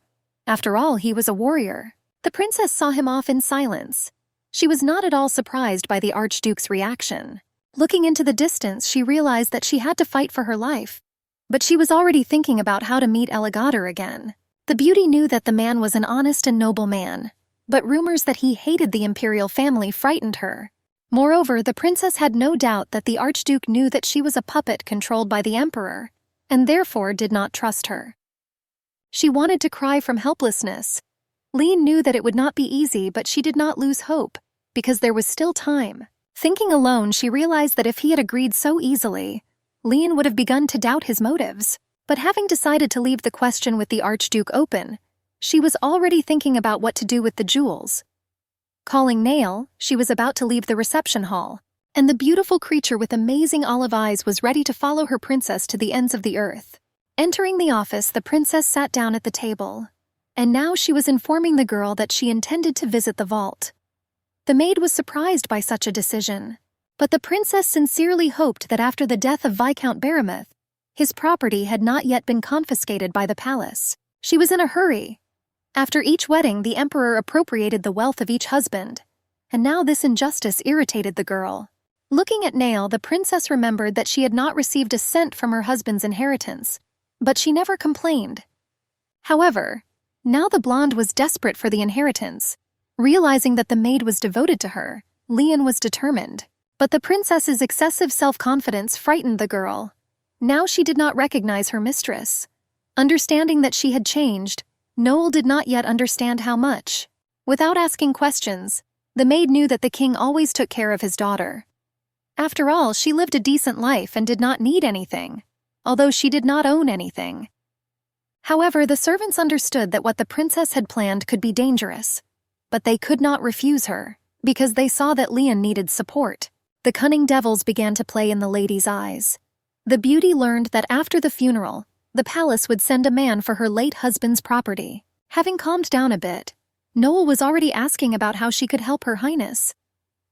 After all, he was a warrior. The princess saw him off in silence. She was not at all surprised by the archduke's reaction. Looking into the distance, she realized that she had to fight for her life. But she was already thinking about how to meet Elegator again. The beauty knew that the man was an honest and noble man, but rumors that he hated the imperial family frightened her. Moreover, the princess had no doubt that the archduke knew that she was a puppet controlled by the emperor, and therefore did not trust her. She wanted to cry from helplessness. Lien knew that it would not be easy, but she did not lose hope. because there was still time. Thinking alone, she realized that if he had agreed so easily, Lian would have begun to doubt his motives. But having decided to leave the question with the Archduke open, she was already thinking about what to do with the jewels. Calling Nail, she was about to leave the reception hall, and the beautiful creature with amazing olive eyes was ready to follow her princess to the ends of the earth. Entering the office, the princess sat down at the table, and now she was informing the girl that she intended to visit the vault. The maid was surprised by such a decision, but the princess sincerely hoped that after the death of Viscount Baramouth, his property had not yet been confiscated by the palace. She was in a hurry. After each wedding, the emperor appropriated the wealth of each husband, and now this injustice irritated the girl. Looking at Nail, the princess remembered that she had not received a cent from her husband's inheritance, but she never complained. However, now the blonde was desperate for the inheritance. Realizing that the maid was devoted to her, Lian was determined. But the princess's excessive self-confidence frightened the girl. Now she did not recognize her mistress. Understanding that she had changed, Noel did not yet understand how much. Without asking questions, the maid knew that the king always took care of his daughter. After all, she lived a decent life and did not need anything, although she did not own anything. However, the servants understood that what the princess had planned could be dangerous, but they could not refuse her, because they saw that Lian needed support. The cunning devils began to play in the lady's eyes. The beauty learned that after the funeral, the palace would send a man for her late husband's property. Having calmed down a bit, Noel was already asking about how she could help her highness.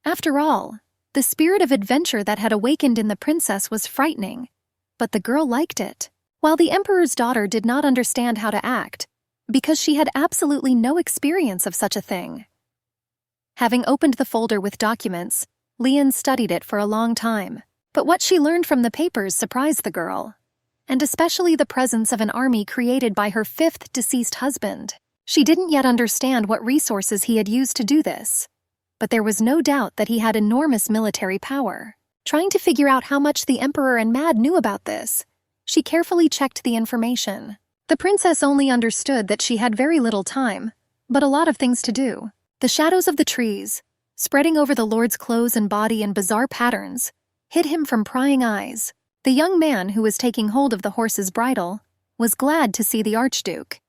After all, the spirit of adventure that had awakened in the princess was frightening, but the girl liked it. While the emperor's daughter did not understand how to act, because she had absolutely no experience of such a thing. Having opened the folder with documents, Lian studied it for a long time, but what she learned from the papers surprised the girl, and especially the presence of an army created by her fifth deceased husband. She didn't yet understand what resources he had used to do this, but there was no doubt that he had enormous military power. Trying to figure out how much the emperor and Mad knew about this, she carefully checked the information. The princess only understood that she had very little time, but a lot of things to do. The shadows of the trees, spreading over the lord's clothes and body in bizarre patterns, hid him from prying eyes. The young man who was taking hold of the horse's bridle was glad to see the Archduke,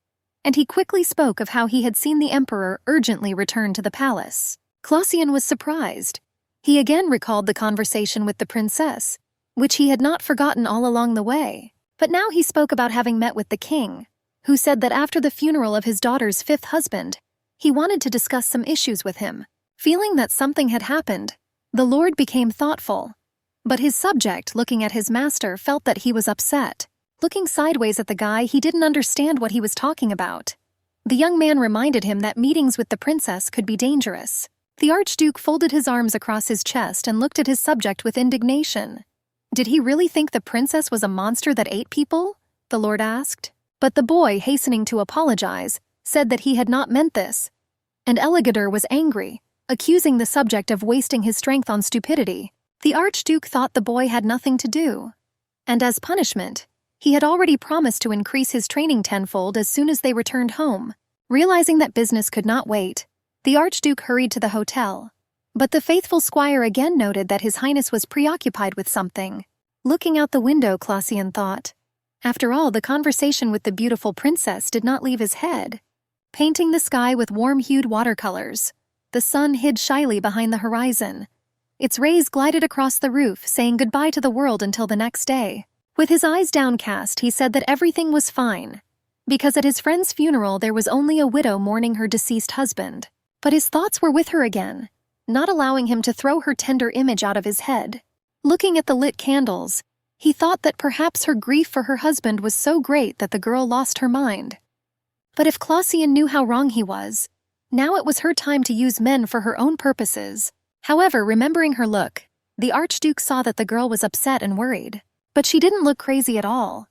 and he quickly spoke of how he had seen the emperor urgently return to the palace. Clausian was surprised. He again recalled the conversation with the princess, which he had not forgotten all along the way. But now he spoke about having met with the king, who said that after the funeral of his daughter's fifth husband, he wanted to discuss some issues with him. Feeling that something had happened, the lord became thoughtful. But his subject, looking at his master, felt that he was upset. Looking sideways at the guy, he didn't understand what he was talking about. The young man reminded him that meetings with the princess could be dangerous. The Archduke folded his arms across his chest and looked at his subject with indignation. Did he really think the princess was a monster that ate people? The lord asked. But the boy, hastening to apologize, said that he had not meant this. And Eligador was angry, accusing the subject of wasting his strength on stupidity. The Archduke thought the boy had nothing to do. And as punishment, he had already promised to increase his training tenfold as soon as they returned home. Realizing that business could not wait, the Archduke hurried to the hotel. But the faithful squire again noted that his highness was preoccupied with something. Looking out the window, Clausian thought. After all, the conversation with the beautiful princess did not leave his head. Painting the sky with warm-hued watercolors, the sun hid shyly behind the horizon. Its rays glided across the roof, saying goodbye to the world until the next day. With his eyes downcast, he said that everything was fine, because at his friend's funeral there was only a widow mourning her deceased husband. But his thoughts were with her again, not allowing him to throw her tender image out of his head. Looking at the lit candles, he thought that perhaps her grief for her husband was so great that the girl lost her mind. But if Clausian knew how wrong he was, now it was her time to use men for her own purposes. However, remembering her look, the Archduke saw that the girl was upset and worried. But she didn't look crazy at all.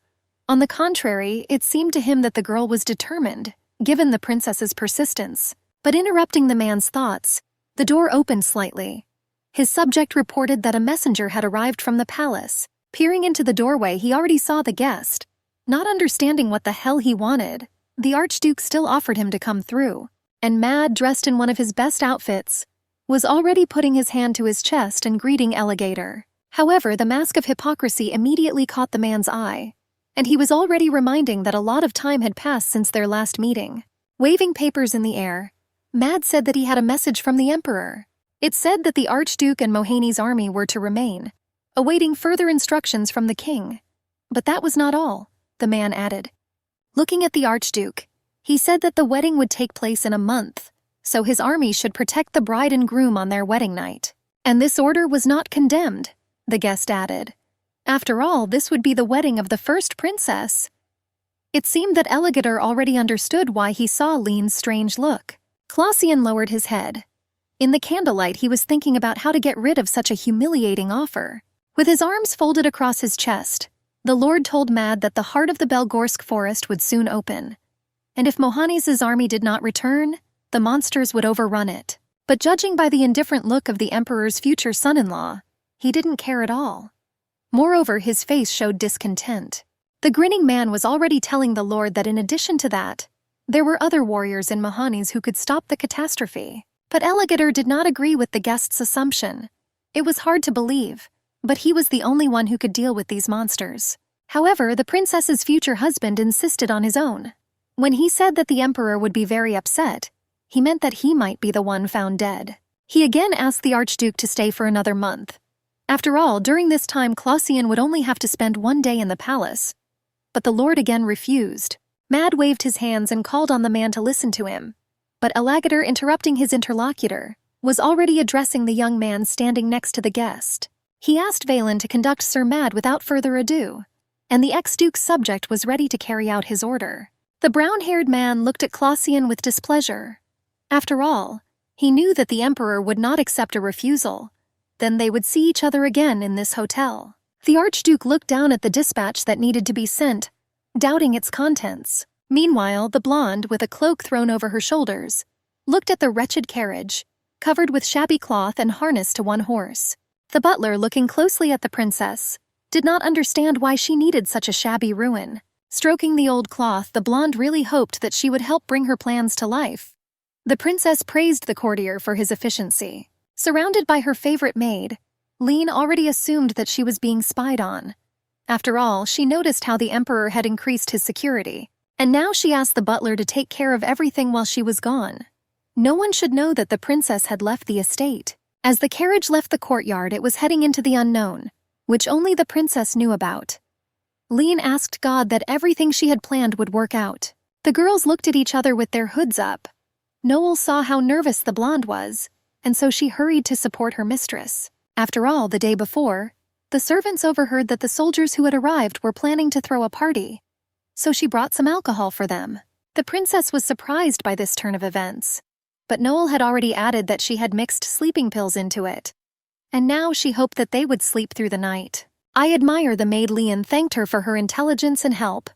On the contrary, it seemed to him that the girl was determined, given the princess's persistence. But interrupting the man's thoughts, the door opened slightly. His subject reported that a messenger had arrived from the palace. Peering into the doorway, he already saw the guest. Not understanding what the hell he wanted, the Archduke still offered him to come through. And Mad, dressed in one of his best outfits, was already putting his hand to his chest and greeting Alligator. However, the mask of hypocrisy immediately caught the man's eye, and he was already reminding that a lot of time had passed since their last meeting. Waving papers in the air, Mad said that he had a message from the Emperor. It said that the Archduke and Mohani's army were to remain, awaiting further instructions from the king. But that was not all, the man added. Looking at the Archduke, he said that the wedding would take place in a month, so his army should protect the bride and groom on their wedding night. And this order was not condemned, the guest added. After all, this would be the wedding of the first princess. It seemed that Alligator already understood why he saw Lean's strange look. Clausian lowered his head. In the candlelight, he was thinking about how to get rid of such a humiliating offer. With his arms folded across his chest, the Lord told Mad that the heart of the Belgorsk forest would soon open, and if Mohani's army did not return, the monsters would overrun it. But judging by the indifferent look of the Emperor's future son-in-law, he didn't care at all. Moreover, his face showed discontent. The grinning man was already telling the Lord that in addition to that, there were other warriors in Mohani's who could stop the catastrophe. But Alligator did not agree with the guest's assumption. It was hard to believe, but he was the only one who could deal with these monsters. However, the princess's future husband insisted on his own. When he said that the Emperor would be very upset, he meant that he might be the one found dead. He again asked the Archduke to stay for another month. After all, during this time Clausian would only have to spend one day in the palace. But the Lord again refused. Mad waved his hands and called on the man to listen to him. But Alligator, interrupting his interlocutor, was already addressing the young man standing next to the guest. He asked Valen to conduct Sir Mad without further ado, and the ex-duke's subject was ready to carry out his order. The brown-haired man looked at Clausian with displeasure. After all, he knew that the Emperor would not accept a refusal. Then they would see each other again in this hotel. The Archduke looked down at the dispatch that needed to be sent, doubting its contents. Meanwhile, the blonde, with a cloak thrown over her shoulders, looked at the wretched carriage, covered with shabby cloth and harnessed to one horse. The butler, looking closely at the princess, did not understand why she needed such a shabby ruin. Stroking the old cloth, the blonde really hoped that she would help bring her plans to life. The princess praised the courtier for his efficiency. Surrounded by her favorite maid, Lean already assumed that she was being spied on. After all, she noticed how the Emperor had increased his security, and now she asked the butler to take care of everything while she was gone. No one should know that the princess had left the estate. As the carriage left the courtyard, it was heading into the unknown, which only the princess knew about. Lean asked God that everything she had planned would work out. The girls looked at each other with their hoods up. Noel saw how nervous the blonde was, and so she hurried to support her mistress. After all, the day before, the servants overheard that the soldiers who had arrived were planning to throw a party, so she brought some alcohol for them. The princess was surprised by this turn of events, but Noel had already added that she had mixed sleeping pills into it, and now she hoped that they would sleep through the night. I admire the maid. Leon thanked her for her intelligence and help.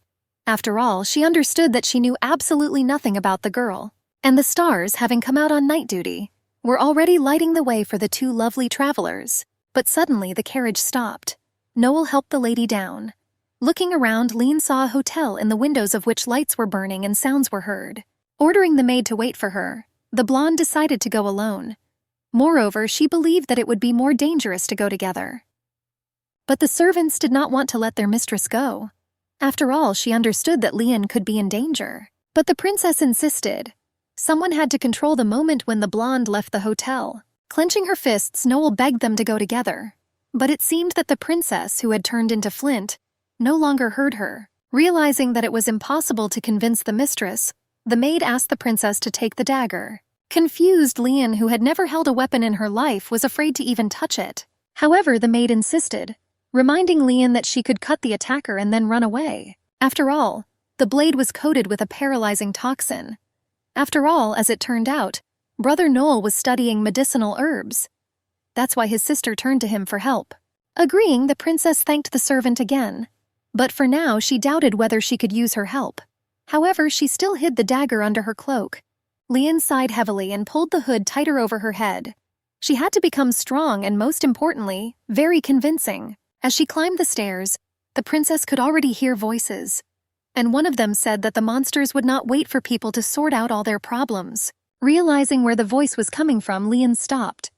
After all, she understood that she knew absolutely nothing about the girl, and the stars, having come out on night duty, were already lighting the way for the two lovely travelers. But suddenly the carriage stopped. Noel helped the lady down. Looking around, Lean saw a hotel in the windows of which lights were burning and sounds were heard. Ordering the maid to wait for her, the blonde decided to go alone. Moreover, she believed that it would be more dangerous to go together. But the servants did not want to let their mistress go. After all, she understood that Leon could be in danger. But the princess insisted. Someone had to control the moment when the blonde left the hotel. Clenching her fists, Noel begged them to go together. But it seemed that the princess, who had turned into flint, no longer heard her. Realizing that it was impossible to convince the mistress, the maid asked the princess to take the dagger. Confused, Leon, who had never held a weapon in her life, was afraid to even touch it. However, the maid insisted, reminding Leon that she could cut the attacker and then run away. After all, the blade was coated with a paralyzing toxin. After all, as it turned out, Brother Noel was studying medicinal herbs. That's why his sister turned to him for help. Agreeing, the princess thanked the servant again. But for now, she doubted whether she could use her help. However, she still hid the dagger under her cloak. Leon sighed heavily and pulled the hood tighter over her head. She had to become strong and, most importantly, very convincing. As she climbed the stairs, the princess could already hear voices, and one of them said that the monsters would not wait for people to sort out all their problems. Realizing where the voice was coming from, Leon stopped.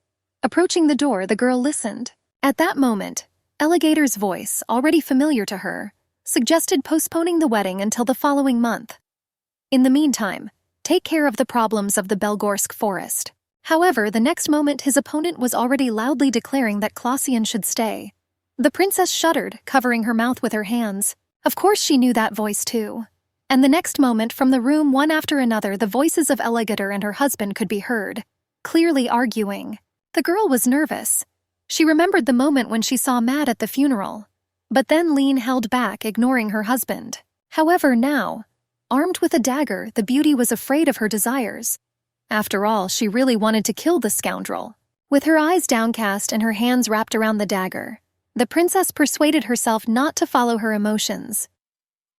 Approaching the door, the girl listened. At that moment, Alligator's voice, already familiar to her, suggested postponing the wedding until the following month. In the meantime, take care of the problems of the Belgorsk forest. However, the next moment his opponent was already loudly declaring that Klausian should stay. The princess shuddered, covering her mouth with her hands. Of course she knew that voice too. And the next moment, from the room one after another, the voices of Alligator and her husband could be heard, clearly arguing. The girl was nervous. She remembered the moment when she saw Mad at the funeral. But then Lean held back, ignoring her husband. However, now, armed with a dagger, the beauty was afraid of her desires. After all, she really wanted to kill the scoundrel. With her eyes downcast and her hands wrapped around the dagger, the princess persuaded herself not to follow her emotions.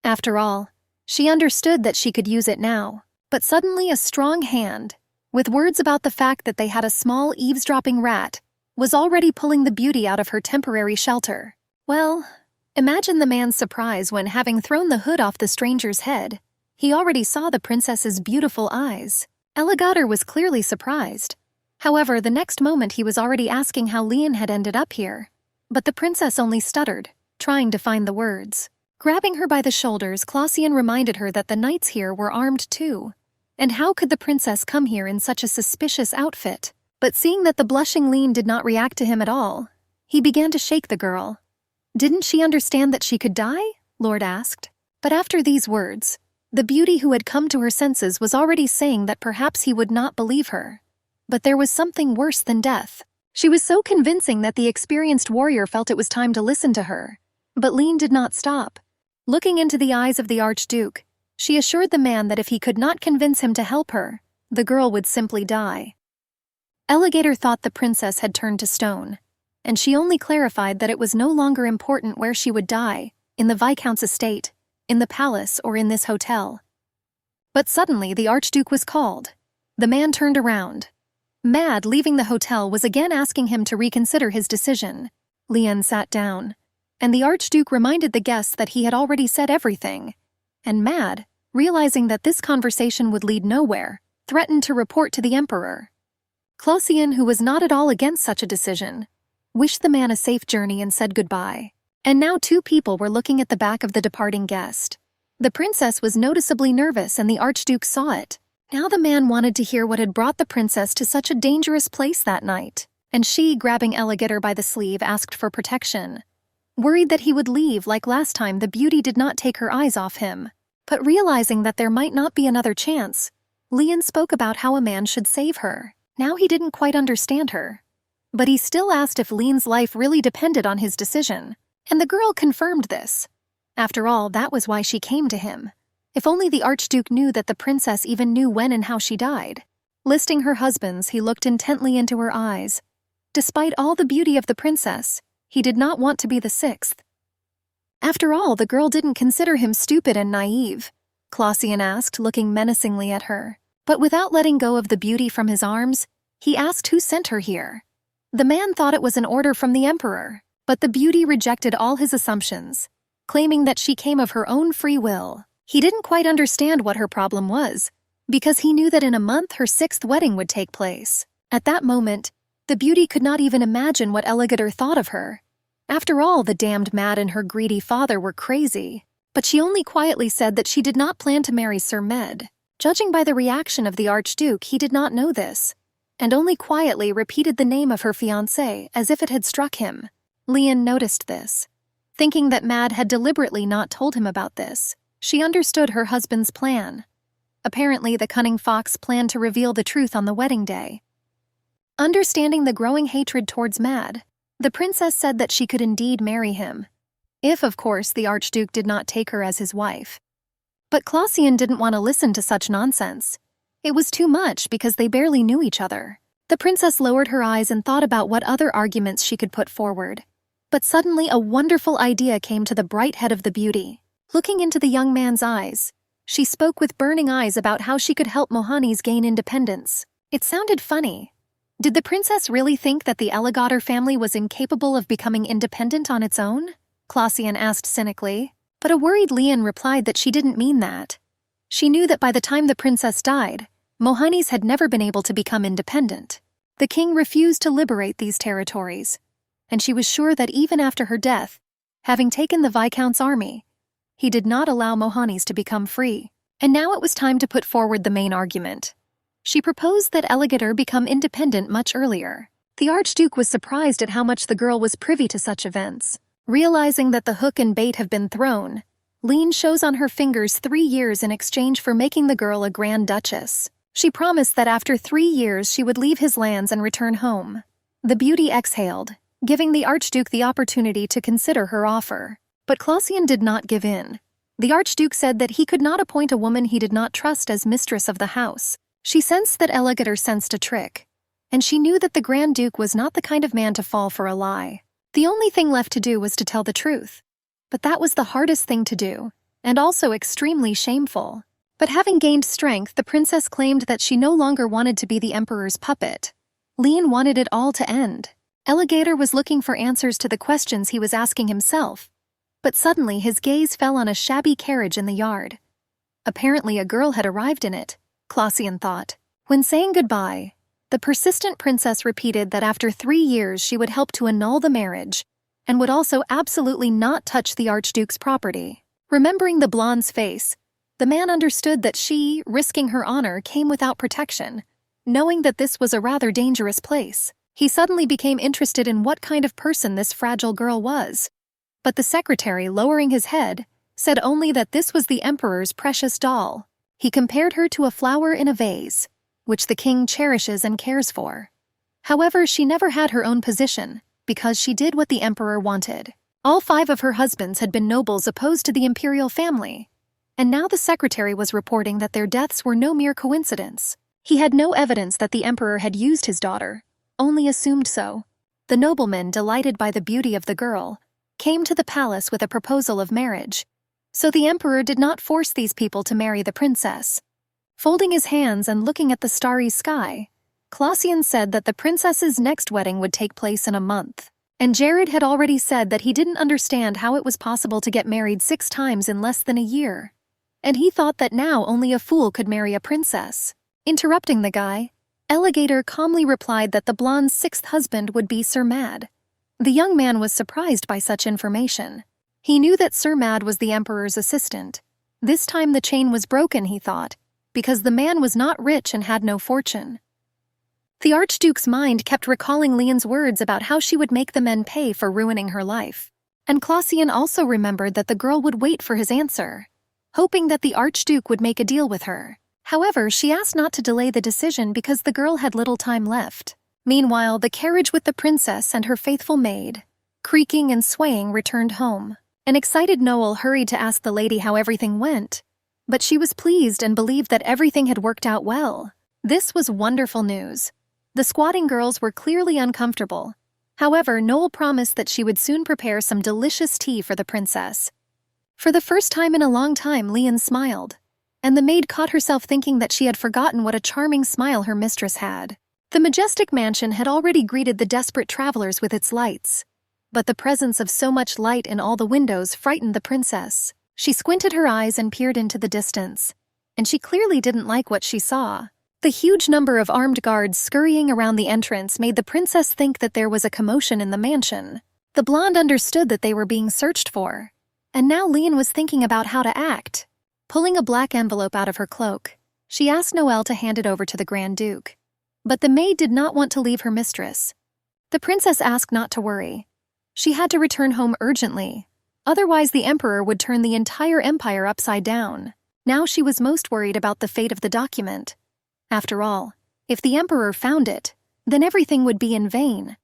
After all, she understood that she could use it now. But suddenly a strong hand, with words about the fact that they had a small eavesdropping rat, was already pulling the beauty out of her temporary shelter. Well, imagine the man's surprise when, having thrown the hood off the stranger's head, he already saw the princess's beautiful eyes. Alligator was clearly surprised. However, the next moment he was already asking how Leon had ended up here. But the princess only stuttered, trying to find the words. Grabbing her by the shoulders, Klausian reminded her that the knights here were armed too. And how could the princess come here in such a suspicious outfit? But seeing that the blushing Lean did not react to him at all, he began to shake the girl. Didn't she understand that she could die? Lord asked. But after these words, the beauty who had come to her senses was already saying that perhaps he would not believe her. But there was something worse than death. She was so convincing that the experienced warrior felt it was time to listen to her. But Lean did not stop. Looking into the eyes of the Archduke, she assured the man that if he could not convince him to help her, the girl would simply die. Alligator thought the princess had turned to stone, and she only clarified that it was no longer important where she would die, in the Viscount's estate, in the palace, or in this hotel. But suddenly the Archduke was called. The man turned around. Mad, leaving the hotel, was again asking him to reconsider his decision. Leon sat down, and the Archduke reminded the guests that he had already said everything. And Mad, realizing that this conversation would lead nowhere, threatened to report to the Emperor. Klausian, who was not at all against such a decision, wished the man a safe journey and said goodbye. And now two people were looking at the back of the departing guest. The princess was noticeably nervous, and the Archduke saw it. Now the man wanted to hear what had brought the princess to such a dangerous place that night. And she, grabbing Alligator by the sleeve, asked for protection. Worried that he would leave like last time, the beauty did not take her eyes off him. But realizing that there might not be another chance, Leon spoke about how a man should save her. Now he didn't quite understand her. But he still asked if Leon's life really depended on his decision. And the girl confirmed this. After all, that was why she came to him. If only the Archduke knew that the princess even knew when and how she died. Listing her husbands, he looked intently into her eyes. Despite all the beauty of the princess, he did not want to be the sixth. After all, the girl didn't consider him stupid and naive, Klausian asked, looking menacingly at her. But without letting go of the beauty from his arms, he asked who sent her here. The man thought it was an order from the Emperor, but the beauty rejected all his assumptions, claiming that she came of her own free will. He didn't quite understand what her problem was, because he knew that in a month her sixth wedding would take place. At that moment, the beauty could not even imagine what Alligator thought of her. After all, the damned Mad and her greedy father were crazy. But she only quietly said that she did not plan to marry Sir Med. Judging by the reaction of the Archduke, he did not know this, and only quietly repeated the name of her fiancé as if it had struck him. Leon noticed this. Thinking that Mad had deliberately not told him about this, she understood her husband's plan. Apparently, the cunning fox planned to reveal the truth on the wedding day. Understanding the growing hatred towards Mad, the princess said that she could indeed marry him, if, of course, the Archduke did not take her as his wife. But Klausian didn't want to listen to such nonsense. It was too much because they barely knew each other. The princess lowered her eyes and thought about what other arguments she could put forward. But suddenly a wonderful idea came to the bright head of the beauty. Looking into the young man's eyes, she spoke with burning eyes about how she could help Mohannis gain independence. It sounded funny. Did the princess really think that the Alligator family was incapable of becoming independent on its own? Klausian asked cynically. But a worried Leon replied that she didn't mean that. She knew that by the time the princess died, Mohannis had never been able to become independent. The king refused to liberate these territories, and she was sure that even after her death, having taken the Viscount's army, he did not allow Mohannis to become free. And now it was time to put forward the main argument. She proposed that Elegator become independent much earlier. The Archduke was surprised at how much the girl was privy to such events. Realizing that the hook and bait have been thrown, Lean shows on her fingers 3 years in exchange for making the girl a Grand Duchess. She promised that after 3 years she would leave his lands and return home. The beauty exhaled, giving the Archduke the opportunity to consider her offer. But Clausian did not give in. The Archduke said that he could not appoint a woman he did not trust as mistress of the house. She sensed that Elegator sensed a trick, and she knew that the Grand Duke was not the kind of man to fall for a lie. The only thing left to do was to tell the truth. But that was the hardest thing to do, and also extremely shameful. But having gained strength, the princess claimed that she no longer wanted to be the emperor's puppet. Lean wanted it all to end. Elegator was looking for answers to the questions he was asking himself. But suddenly his gaze fell on a shabby carriage in the yard. Apparently a girl had arrived in it, Clausian thought. When saying goodbye, the persistent princess repeated that after 3 years she would help to annul the marriage, and would also absolutely not touch the Archduke's property. Remembering the blonde's face, the man understood that she, risking her honor, came without protection. Knowing that this was a rather dangerous place, he suddenly became interested in what kind of person this fragile girl was. But the secretary, lowering his head, said only that this was the emperor's precious doll. He compared her to a flower in a vase, which the king cherishes and cares for. However, she never had her own position, because she did what the emperor wanted. All 5 of her husbands had been nobles opposed to the imperial family, and now the secretary was reporting that their deaths were no mere coincidence. He had no evidence that the emperor had used his daughter, only assumed so. The nobleman, delighted by the beauty of the girl, came to the palace with a proposal of marriage, so the emperor did not force these people to marry the princess. Folding his hands and looking at the starry sky, Clausian said that the princess's next wedding would take place in a month. And Jared had already said that he didn't understand how it was possible to get married 6 times in less than a year. And he thought that now only a fool could marry a princess. Interrupting the guy, Elegator calmly replied that the blonde's 6th husband would be Sir Mad. The young man was surprised by such information. He knew that Sir Mad was the emperor's assistant. This time the chain was broken, he thought, because the man was not rich and had no fortune. The Archduke's mind kept recalling Leon's words about how she would make the men pay for ruining her life. And Clausian also remembered that the girl would wait for his answer, hoping that the Archduke would make a deal with her. However, she asked not to delay the decision because the girl had little time left. Meanwhile, the carriage with the princess and her faithful maid, creaking and swaying, returned home. An excited Noel hurried to ask the lady how everything went, but she was pleased and believed that everything had worked out well. This was wonderful news. The squatting girls were clearly uncomfortable. However, Noel promised that she would soon prepare some delicious tea for the princess. For the first time in a long time, Leon smiled, and the maid caught herself thinking that she had forgotten what a charming smile her mistress had. The majestic mansion had already greeted the desperate travelers with its lights, but the presence of so much light in all the windows frightened the princess. She squinted her eyes and peered into the distance, and she clearly didn't like what she saw. The huge number of armed guards scurrying around the entrance made the princess think that there was a commotion in the mansion. The blonde understood that they were being searched for, and now Leon was thinking about how to act. Pulling a black envelope out of her cloak, she asked Noel to hand it over to the Grand Duke. But the maid did not want to leave her mistress. The princess asked not to worry. She had to return home urgently, otherwise the emperor would turn the entire empire upside down. Now she was most worried about the fate of the document. After all, if the emperor found it, then everything would be in vain.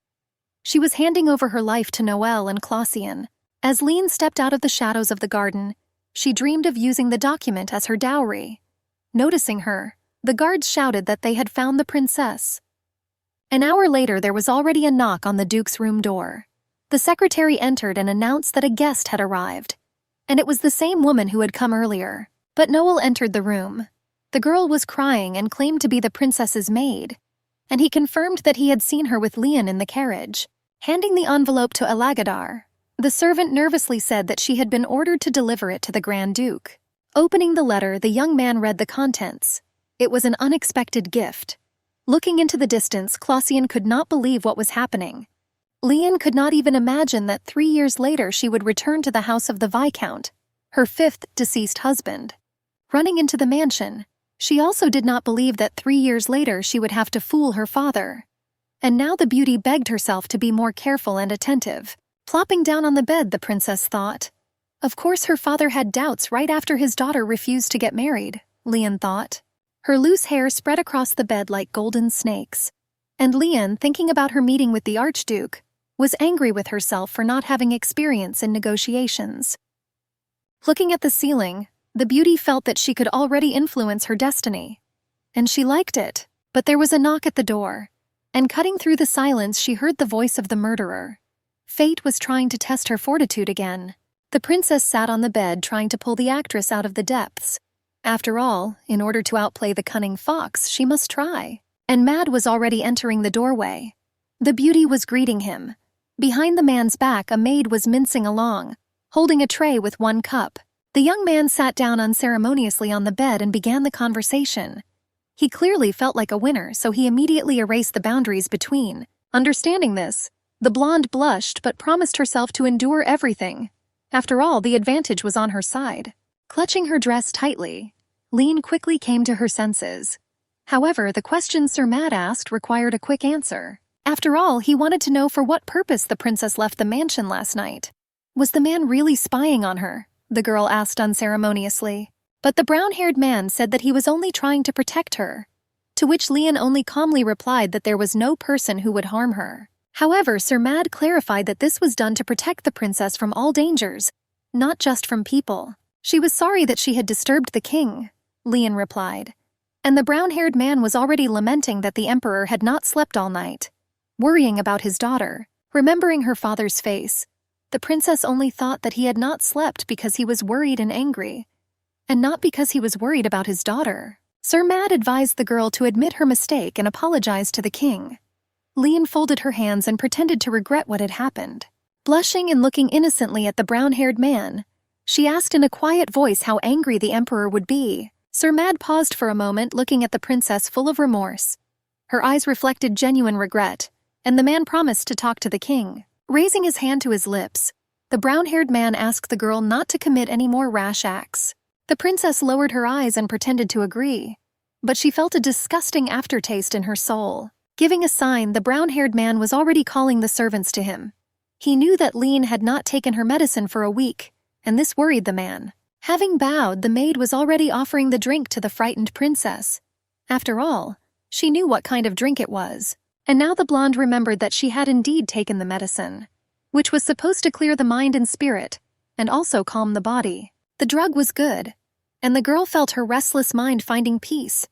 She was handing over her life to Noel and Clausian. As Lean stepped out of the shadows of the garden, she dreamed of using the document as her dowry. Noticing her, the guards shouted that they had found the princess. An hour later, there was already a knock on the Duke's room door. The secretary entered and announced that a guest had arrived, and it was the same woman who had come earlier. But Noel entered the room. The girl was crying and claimed to be the princess's maid, and he confirmed that he had seen her with Leon in the carriage. Handing the envelope to Elagadar, the servant nervously said that she had been ordered to deliver it to the Grand Duke. Opening the letter, the young man read the contents. It was an unexpected gift. Looking into the distance, Klausian could not believe what was happening. Lian could not even imagine that 3 years later she would return to the house of the Viscount, her 5th deceased husband. Running into the mansion, she also did not believe that 3 years later she would have to fool her father. And now the beauty begged herself to be more careful and attentive. Plopping down on the bed, the princess thought. Of course her father had doubts right after his daughter refused to get married, Lian thought. Her loose hair spread across the bed like golden snakes. And Lian, thinking about her meeting with the Archduke, was angry with herself for not having experience in negotiations. Looking at the ceiling, the beauty felt that she could already influence her destiny. And she liked it, but there was a knock at the door. And cutting through the silence, she heard the voice of the murderer. Fate was trying to test her fortitude again. The princess sat on the bed trying to pull the actress out of the depths. After all, in order to outplay the cunning fox, she must try. And Mad was already entering the doorway. The beauty was greeting him. Behind the man's back, a maid was mincing along, holding a tray with 1 cup. The young man sat down unceremoniously on the bed and began the conversation. He clearly felt like a winner, so he immediately erased the boundaries between. Understanding this, the blonde blushed but promised herself to endure everything. After all, the advantage was on her side. Clutching her dress tightly, Lian quickly came to her senses. However, the question Sir Mad asked required a quick answer. After all, he wanted to know for what purpose the princess left the mansion last night. Was the man really spying on her? The girl asked unceremoniously. But the brown-haired man said that he was only trying to protect her. To which Lian only calmly replied that there was no person who would harm her. However, Sir Mad clarified that this was done to protect the princess from all dangers, not just from people. She was sorry that she had disturbed the king, Lian replied. And the brown-haired man was already lamenting that the emperor had not slept all night. Worrying about his daughter, remembering her father's face, the princess only thought that he had not slept because he was worried and angry, and not because he was worried about his daughter. Sir Mad advised the girl to admit her mistake and apologize to the king. Lian folded her hands and pretended to regret what had happened. Blushing and looking innocently at the brown-haired man, she asked in a quiet voice how angry the emperor would be. Sir Mad paused for a moment, looking at the princess full of remorse. Her eyes reflected genuine regret, and the man promised to talk to the king. Raising his hand to his lips, the brown-haired man asked the girl not to commit any more rash acts. The princess lowered her eyes and pretended to agree, but she felt a disgusting aftertaste in her soul. Giving a sign, the brown-haired man was already calling the servants to him. He knew that Lian had not taken her medicine for a week, and this worried the man. Having bowed, the maid was already offering the drink to the frightened princess. After all, she knew what kind of drink it was. And now the blonde remembered that she had indeed taken the medicine, which was supposed to clear the mind and spirit, and also calm the body. The drug was good, and the girl felt her restless mind finding peace.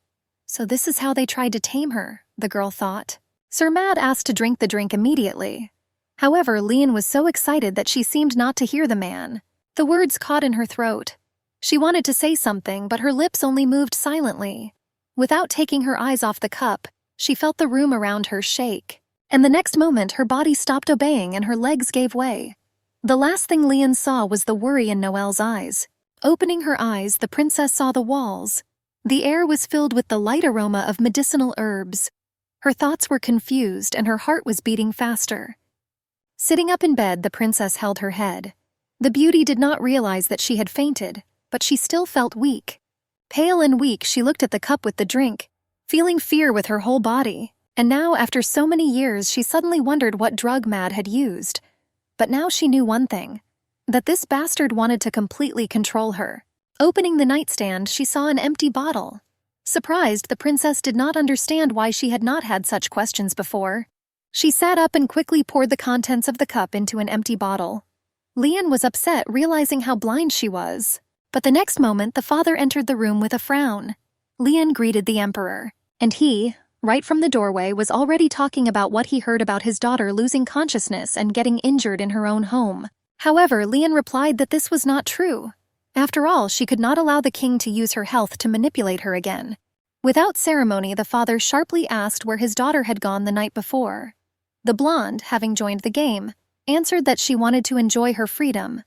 So this is how they tried to tame her, the girl thought. Sir Mad asked to drink the drink immediately. However, Lian was so excited that she seemed not to hear the man. The words caught in her throat. She wanted to say something, but her lips only moved silently. Without taking her eyes off the cup, she felt the room around her shake. And the next moment, her body stopped obeying and her legs gave way. The last thing Lian saw was the worry in Noelle's eyes. Opening her eyes, the princess saw the walls. The air was filled with the light aroma of medicinal herbs. Her thoughts were confused and her heart was beating faster. Sitting up in bed, the princess held her head. The beauty did not realize that she had fainted, but she still felt weak. Pale and weak, she looked at the cup with the drink, feeling fear with her whole body. And now, after so many years, she suddenly wondered what drug Mad had used. But now she knew one thing, that this bastard wanted to completely control her. Opening the nightstand, she saw an empty bottle. Surprised, the princess did not understand why she had not had such questions before. She sat up and quickly poured the contents of the cup into an empty bottle. Lian was upset, realizing how blind she was. But the next moment, the father entered the room with a frown. Lian greeted the emperor, and he, right from the doorway, was already talking about what he heard about his daughter losing consciousness and getting injured in her own home. However, Lian replied that this was not true. After all, she could not allow the king to use her health to manipulate her again. Without ceremony, the father sharply asked where his daughter had gone the night before. The blonde, having joined the game, answered that she wanted to enjoy her freedom.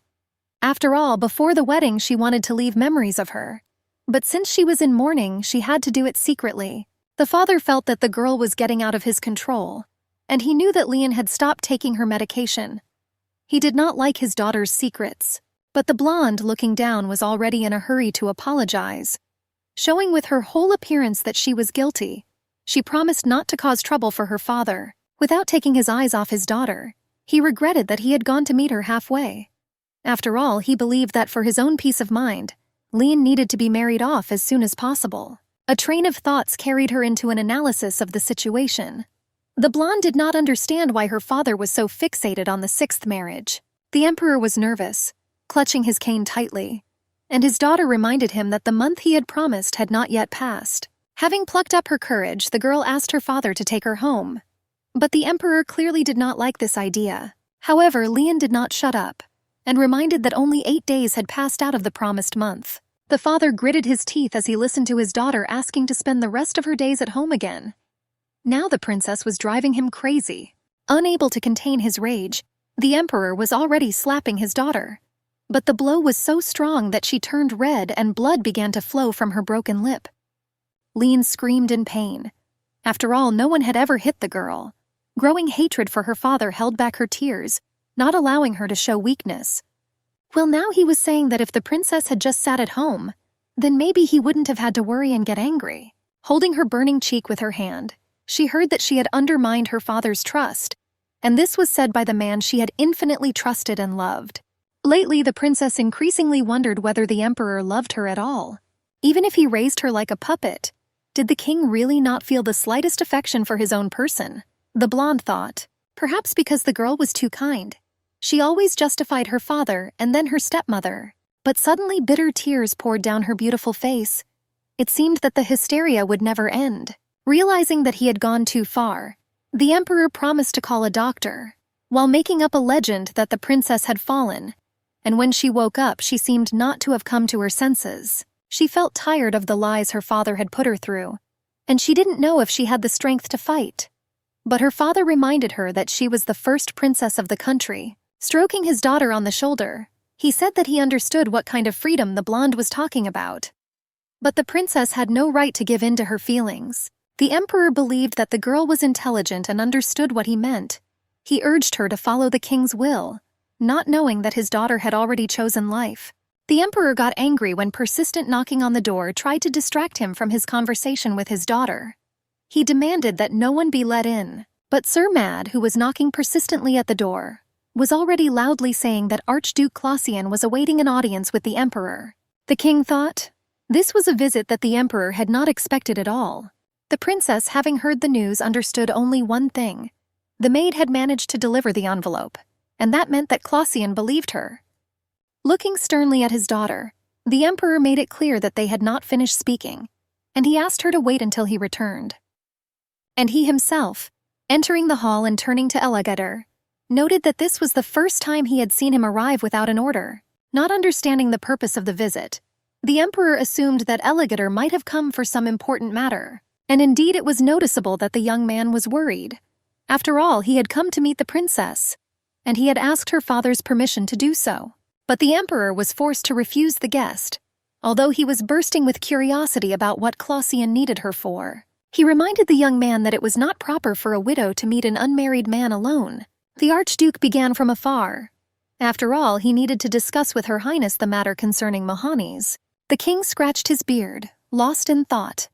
After all, before the wedding, she wanted to leave memories of her. But since she was in mourning, she had to do it secretly. The father felt that the girl was getting out of his control, and he knew that Lian had stopped taking her medication. He did not like his daughter's secrets, but the blonde, looking down, was already in a hurry to apologize. Showing with her whole appearance that she was guilty, she promised not to cause trouble for her father. Without taking his eyes off his daughter, he regretted that he had gone to meet her halfway. After all, he believed that for his own peace of mind, Lian needed to be married off as soon as possible. A train of thoughts carried her into an analysis of the situation. The blonde did not understand why her father was so fixated on the sixth marriage. The emperor was nervous, clutching his cane tightly, and his daughter reminded him that the month he had promised had not yet passed. Having plucked up her courage, the girl asked her father to take her home. But the emperor clearly did not like this idea. However, Lian did not shut up, and reminded that only 8 days had passed out of the promised month. The father gritted his teeth as he listened to his daughter asking to spend the rest of her days at home again. Now the princess was driving him crazy. Unable to contain his rage, the emperor was already slapping his daughter. But the blow was so strong that she turned red and blood began to flow from her broken lip. Lian screamed in pain. After all, no one had ever hit the girl. Growing hatred for her father held back her tears, not allowing her to show weakness. Well, now he was saying that if the princess had just sat at home, then maybe he wouldn't have had to worry and get angry. Holding her burning cheek with her hand, she heard that she had undermined her father's trust, and this was said by the man she had infinitely trusted and loved. Lately, the princess increasingly wondered whether the emperor loved her at all. Even if he raised her like a puppet, did the king really not feel the slightest affection for his own person? The blonde thought, perhaps because the girl was too kind. She always justified her father and then her stepmother. But suddenly bitter tears poured down her beautiful face. It seemed that the hysteria would never end. Realizing that he had gone too far, the emperor promised to call a doctor, while making up a legend that the princess had fallen, and when she woke up she seemed not to have come to her senses. She felt tired of the lies her father had put her through, and she didn't know if she had the strength to fight. But her father reminded her that she was the first princess of the country. Stroking his daughter on the shoulder, he said that he understood what kind of freedom the blonde was talking about. But the princess had no right to give in to her feelings. The emperor believed that the girl was intelligent and understood what he meant. He urged her to follow the king's will, not knowing that his daughter had already chosen life. The emperor got angry when persistent knocking on the door tried to distract him from his conversation with his daughter. He demanded that no one be let in, but Sir Mad, who was knocking persistently at the door, was already loudly saying that Archduke Clausian was awaiting an audience with the emperor. The king thought, this was a visit that the emperor had not expected at all. The princess, having heard the news, understood only one thing. The maid had managed to deliver the envelope, and that meant that Clausian believed her. Looking sternly at his daughter, the emperor made it clear that they had not finished speaking, and he asked her to wait until he returned. And he himself, entering the hall and turning to Elegator, noted that this was the first time he had seen him arrive without an order. Not understanding the purpose of the visit, the emperor assumed that Elegator might have come for some important matter, and indeed it was noticeable that the young man was worried. After all, he had come to meet the princess, and he had asked her father's permission to do so. But the emperor was forced to refuse the guest, although he was bursting with curiosity about what Clausian needed her for. He reminded the young man that it was not proper for a widow to meet an unmarried man alone. The Archduke began from afar. After all, he needed to discuss with Her Highness the matter concerning Mohannis. The king scratched his beard, lost in thought.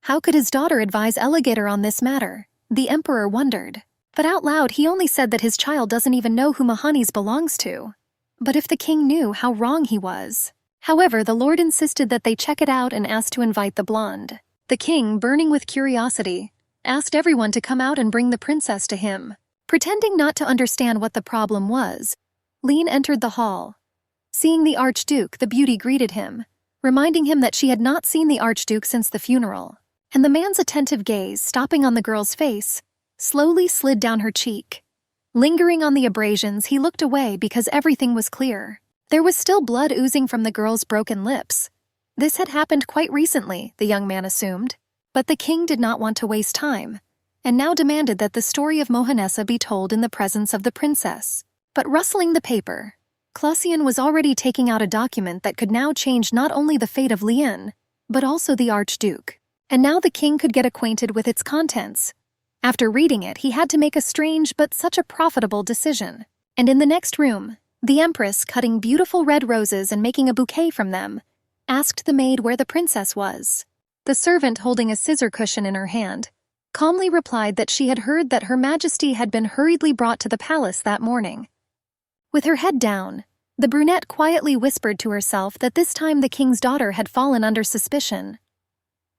How could his daughter advise Elegator on this matter? The emperor wondered. But out loud he only said that his child doesn't even know who Mohannis belongs to. But if the king knew, how wrong he was. However, the lord insisted that they check it out and asked to invite the blonde. The king, burning with curiosity, asked everyone to come out and bring the princess to him. Pretending not to understand what the problem was, Lian entered the hall. Seeing the Archduke, the beauty greeted him, reminding him that she had not seen the Archduke since the funeral. And the man's attentive gaze, stopping on the girl's face, slowly slid down her cheek. Lingering on the abrasions, he looked away because everything was clear. There was still blood oozing from the girl's broken lips. This had happened quite recently, the young man assumed. But the king did not want to waste time, and now demanded that the story of Mohanessa be told in the presence of the princess. But rustling the paper, Clausian was already taking out a document that could now change not only the fate of Lian, but also the Archduke. And now the king could get acquainted with its contents. After reading it, he had to make a strange but such a profitable decision. And in the next room, the Empress, cutting beautiful red roses and making a bouquet from them, asked the maid where the princess was. The servant, holding a scissor cushion in her hand, calmly replied that she had heard that Her Majesty had been hurriedly brought to the palace that morning. With her head down, the brunette quietly whispered to herself that this time the king's daughter had fallen under suspicion.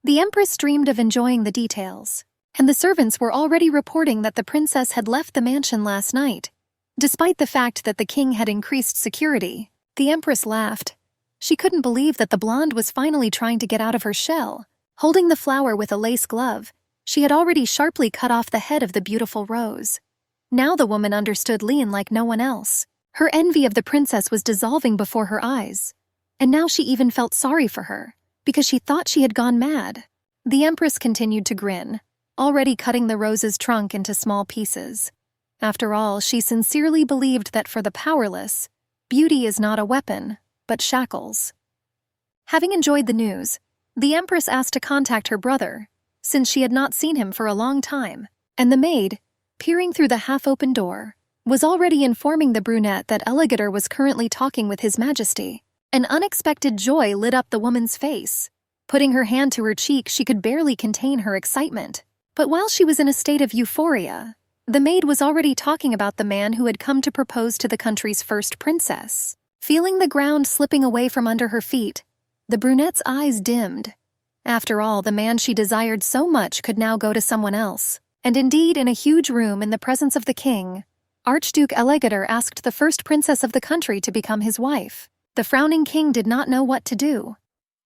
The Empress dreamed of enjoying the details, and the servants were already reporting that the princess had left the mansion last night. Despite the fact that the king had increased security, the Empress laughed. She couldn't believe that the blonde was finally trying to get out of her shell. Holding the flower with a lace glove, she had already sharply cut off the head of the beautiful rose. Now the woman understood Lien like no one else. Her envy of the princess was dissolving before her eyes, and now she even felt sorry for her, because she thought she had gone mad. The Empress continued to grin, already cutting the rose's trunk into small pieces. After all, she sincerely believed that for the powerless, beauty is not a weapon, but shackles. Having enjoyed the news, the Empress asked to contact her brother, since she had not seen him for a long time, and the maid, peering through the half-open door, was already informing the brunette that Elegator was currently talking with His Majesty. An unexpected joy lit up the woman's face. Putting her hand to her cheek, she could barely contain her excitement. But while she was in a state of euphoria, the maid was already talking about the man who had come to propose to the country's first princess. Feeling the ground slipping away from under her feet, the brunette's eyes dimmed. After all, the man she desired so much could now go to someone else. And indeed, in a huge room in the presence of the king, Archduke Elegator asked the first princess of the country to become his wife. The frowning king did not know what to do.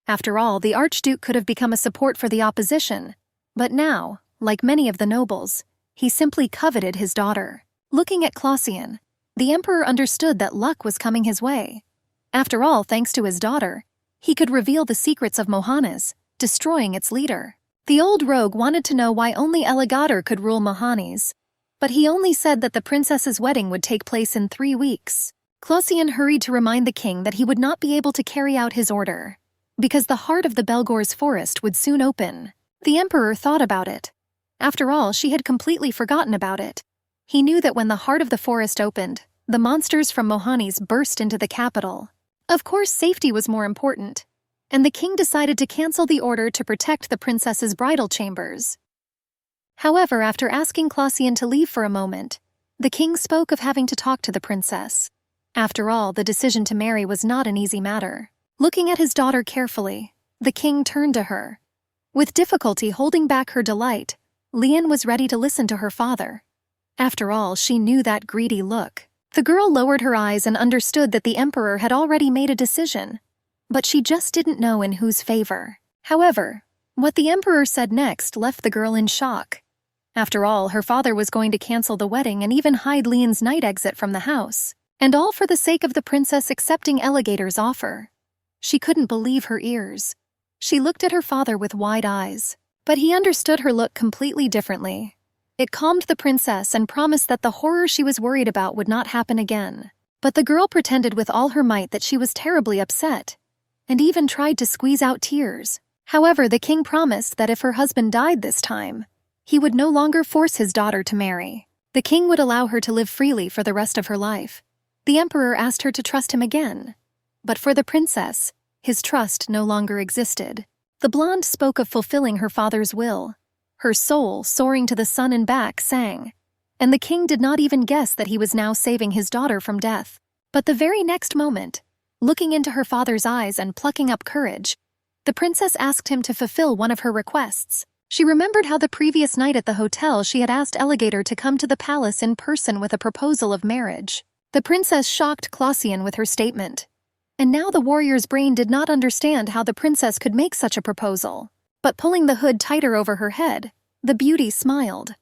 After all, the Archduke could have become a support for the opposition, but now, like many of the nobles, he simply coveted his daughter. Looking at Clausian, the emperor understood that luck was coming his way. After all, thanks to his daughter, he could reveal the secrets of Mohannes, destroying its leader. The old rogue wanted to know why only Elegator could rule Mohannes, but he only said that the princess's wedding would take place in 3 weeks. Clausian hurried to remind the king that he would not be able to carry out his order, because the heart of the Belgor's forest would soon open. The emperor thought about it. After all, she had completely forgotten about it. He knew that when the heart of the forest opened, the monsters from Mohannes burst into the capital. Of course, safety was more important, and the king decided to cancel the order to protect the princess's bridal chambers. However, after asking Clausian to leave for a moment, the king spoke of having to talk to the princess. After all, the decision to marry was not an easy matter. Looking at his daughter carefully, the king turned to her. With difficulty holding back her delight, Lien was ready to listen to her father. After all, she knew that greedy look. The girl lowered her eyes and understood that the emperor had already made a decision, but she just didn't know in whose favor. However, what the emperor said next left the girl in shock. After all, her father was going to cancel the wedding and even hide Lien's night exit from the house. And all for the sake of the princess accepting Elegator's offer. She couldn't believe her ears. She looked at her father with wide eyes, but he understood her look completely differently. It calmed the princess and promised that the horror she was worried about would not happen again. But the girl pretended with all her might that she was terribly upset, and even tried to squeeze out tears. However, the king promised that if her husband died this time, he would no longer force his daughter to marry. The king would allow her to live freely for the rest of her life. The emperor asked her to trust him again, but for the princess, his trust no longer existed. The blonde spoke of fulfilling her father's will. Her soul, soaring to the sun and back, sang, and the king did not even guess that he was now saving his daughter from death. But the very next moment, looking into her father's eyes and plucking up courage, the princess asked him to fulfill one of her requests. She remembered how the previous night at the hotel she had asked Elegator to come to the palace in person with a proposal of marriage. The princess shocked Clausian with her statement, and now the warrior's brain did not understand how the princess could make such a proposal. But pulling the hood tighter over her head, the beauty smiled,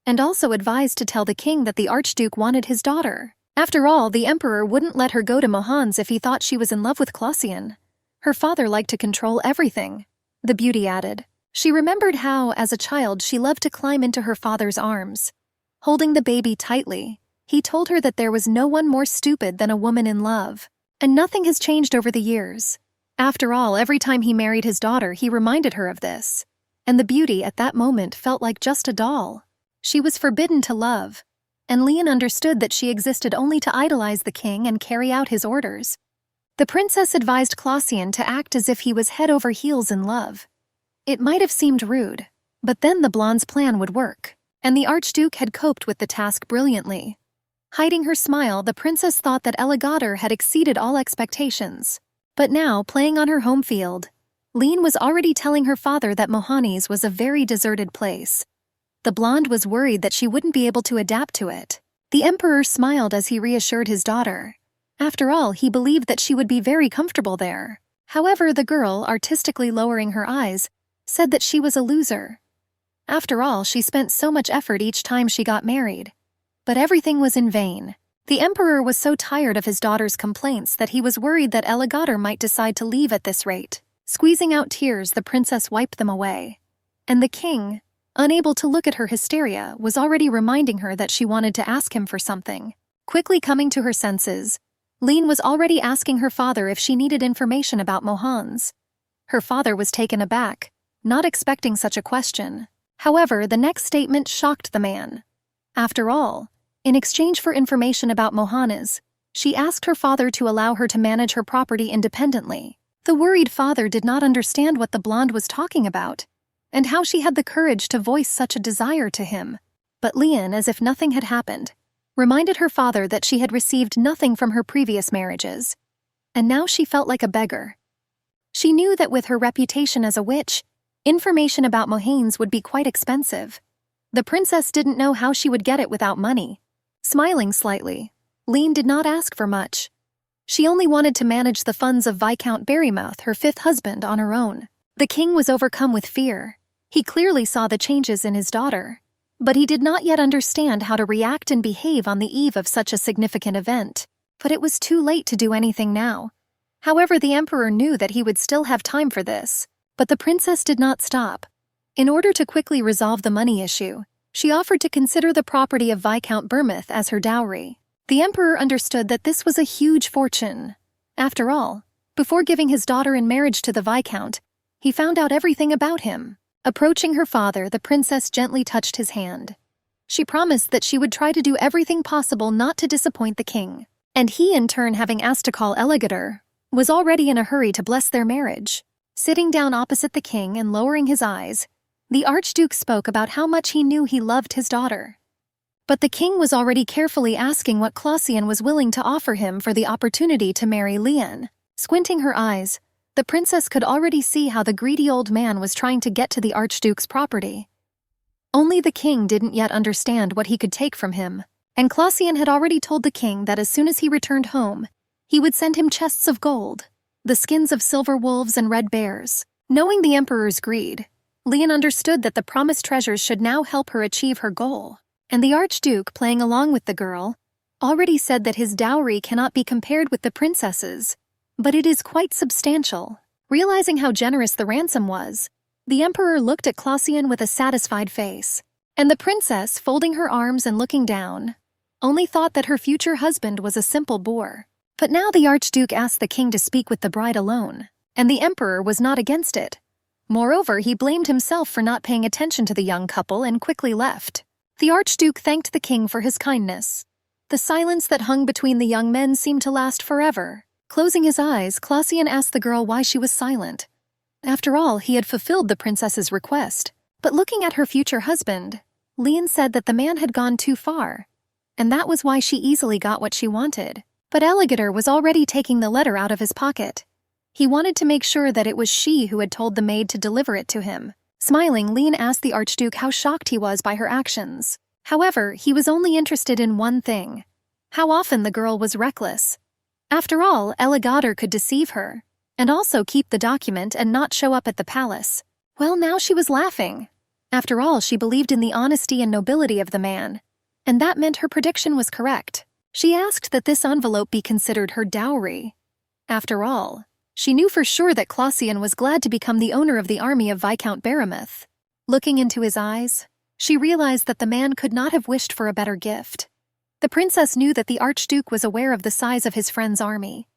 and also advised to tell the king that the Archduke wanted his daughter. After all, the emperor wouldn't let her go to Mohannes if he thought she was in love with Clausian. Her father liked to control everything, the beauty added. She remembered how, as a child, she loved to climb into her father's arms. Holding the baby tightly, he told her that there was no one more stupid than a woman in love. And nothing has changed over the years. After all, every time he married his daughter, he reminded her of this. And the beauty at that moment felt like just a doll. She was forbidden to love, and Leon understood that she existed only to idolize the king and carry out his orders. The princess advised Clausian to act as if he was head over heels in love. It might have seemed rude, but then the blonde's plan would work, and the Archduke had coped with the task brilliantly. Hiding her smile, the princess thought that Elegator had exceeded all expectations. But now, playing on her home field, Leon was already telling her father that Mohani's was a very deserted place. The blonde was worried that she wouldn't be able to adapt to it. The emperor smiled as he reassured his daughter. After all, he believed that she would be very comfortable there. However, the girl, artistically lowering her eyes, said that she was a loser. After all, she spent so much effort each time she got married. But everything was in vain. The emperor was so tired of his daughter's complaints that he was worried that Elegator might decide to leave at this rate. Squeezing out tears, the princess wiped them away. And the king, unable to look at her hysteria, was already reminding her that she wanted to ask him for something. Quickly coming to her senses, Leon was already asking her father if she needed information about Mohans. Her father was taken aback, not expecting such a question. However, the next statement shocked the man. After all, in exchange for information about Mohana's, she asked her father to allow her to manage her property independently. The worried father did not understand what the blonde was talking about, and how she had the courage to voice such a desire to him. But Leon, as if nothing had happened, reminded her father that she had received nothing from her previous marriages, and now she felt like a beggar. She knew that with her reputation as a witch, information about Mohans would be quite expensive. The princess didn't know how she would get it without money. Smiling slightly, Leon did not ask for much. She only wanted to manage the funds of Viscount Barrymouth, her fifth husband, on her own. The king was overcome with fear. He clearly saw the changes in his daughter, but he did not yet understand how to react and behave on the eve of such a significant event. But it was too late to do anything now. However, the emperor knew that he would still have time for this. But the princess did not stop. In order to quickly resolve the money issue, she offered to consider the property of Viscount Barrymouth as her dowry. The emperor understood that this was a huge fortune. After all, before giving his daughter in marriage to the viscount, he found out everything about him. Approaching her father, the princess gently touched his hand. She promised that she would try to do everything possible not to disappoint the king. And he, in turn, having asked to call Elegator, was already in a hurry to bless their marriage. Sitting down opposite the king and lowering his eyes, the Archduke spoke about how much he knew he loved his daughter. But the king was already carefully asking what Clausian was willing to offer him for the opportunity to marry Leon. Squinting her eyes, the princess could already see how the greedy old man was trying to get to the Archduke's property. Only the king didn't yet understand what he could take from him, and Clausian had already told the king that as soon as he returned home, he would send him chests of gold, the skins of silver wolves and red bears. Knowing the emperor's greed, Leon understood that the promised treasures should now help her achieve her goal. And the Archduke, playing along with the girl, already said that his dowry cannot be compared with the princess's, but it is quite substantial. Realizing how generous the ransom was, the emperor looked at Clausian with a satisfied face, and the princess, folding her arms and looking down, only thought that her future husband was a simple boor. But now the Archduke asked the king to speak with the bride alone, and the emperor was not against it. Moreover, he blamed himself for not paying attention to the young couple and quickly left. The Archduke thanked the king for his kindness. The silence that hung between the young men seemed to last forever. Closing his eyes, Clausian asked the girl why she was silent. After all, he had fulfilled the princess's request. But looking at her future husband, Leon said that the man had gone too far, and that was why she easily got what she wanted. But Elegator was already taking the letter out of his pocket. He wanted to make sure that it was she who had told the maid to deliver it to him. Smiling, Leon asked the Archduke how shocked he was by her actions. However, he was only interested in one thing: how often the girl was reckless. After all, Elegator could deceive her, and also keep the document and not show up at the palace. Well, now she was laughing. After all, she believed in the honesty and nobility of the man, and that meant her prediction was correct. She asked that this envelope be considered her dowry. After all, she knew for sure that Clausian was glad to become the owner of the army of Viscount Barrymouth. Looking into his eyes, she realized that the man could not have wished for a better gift. The princess knew that the Archduke was aware of the size of his friend's army.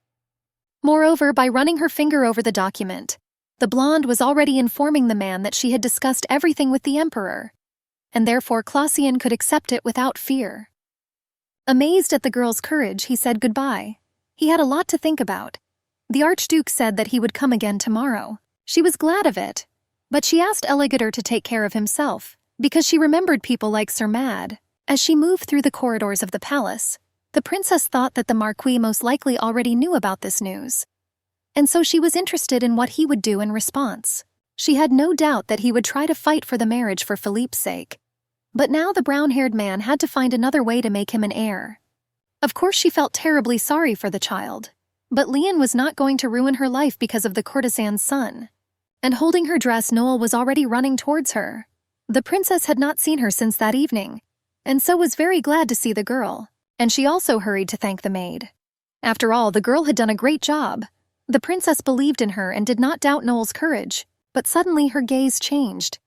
Moreover, by running her finger over the document, the blonde was already informing the man that she had discussed everything with the emperor, and therefore Clausian could accept it without fear. Amazed at the girl's courage, he said goodbye. He had a lot to think about. The Archduke said that he would come again tomorrow. She was glad of it, but she asked Elegator to take care of himself, because she remembered people like Sir Mad. As she moved through the corridors of the palace, the princess thought that the Marquis most likely already knew about this news, and so she was interested in what he would do in response. She had no doubt that he would try to fight for the marriage for Philippe's sake. But now the brown-haired man had to find another way to make him an heir. Of course she felt terribly sorry for the child, but Leon was not going to ruin her life because of the courtesan's son. And holding her dress, Noel was already running towards her. The princess had not seen her since that evening, and so was very glad to see the girl, and she also hurried to thank the maid. After all, the girl had done a great job. The princess believed in her and did not doubt Noel's courage, but suddenly her gaze changed.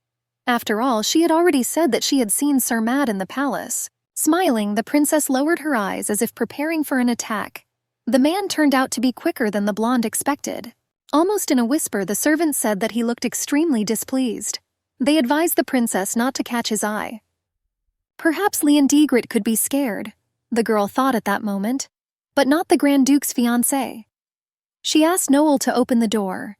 After all, she had already said that she had seen Sir Mad in the palace. Smiling, the princess lowered her eyes as if preparing for an attack. The man turned out to be quicker than the blonde expected. Almost in a whisper, the servant said that he looked extremely displeased. They advised the princess not to catch his eye. Perhaps Leon Degret could be scared, the girl thought at that moment, but not the Grand Duke's fiancé. She asked Noel to open the door,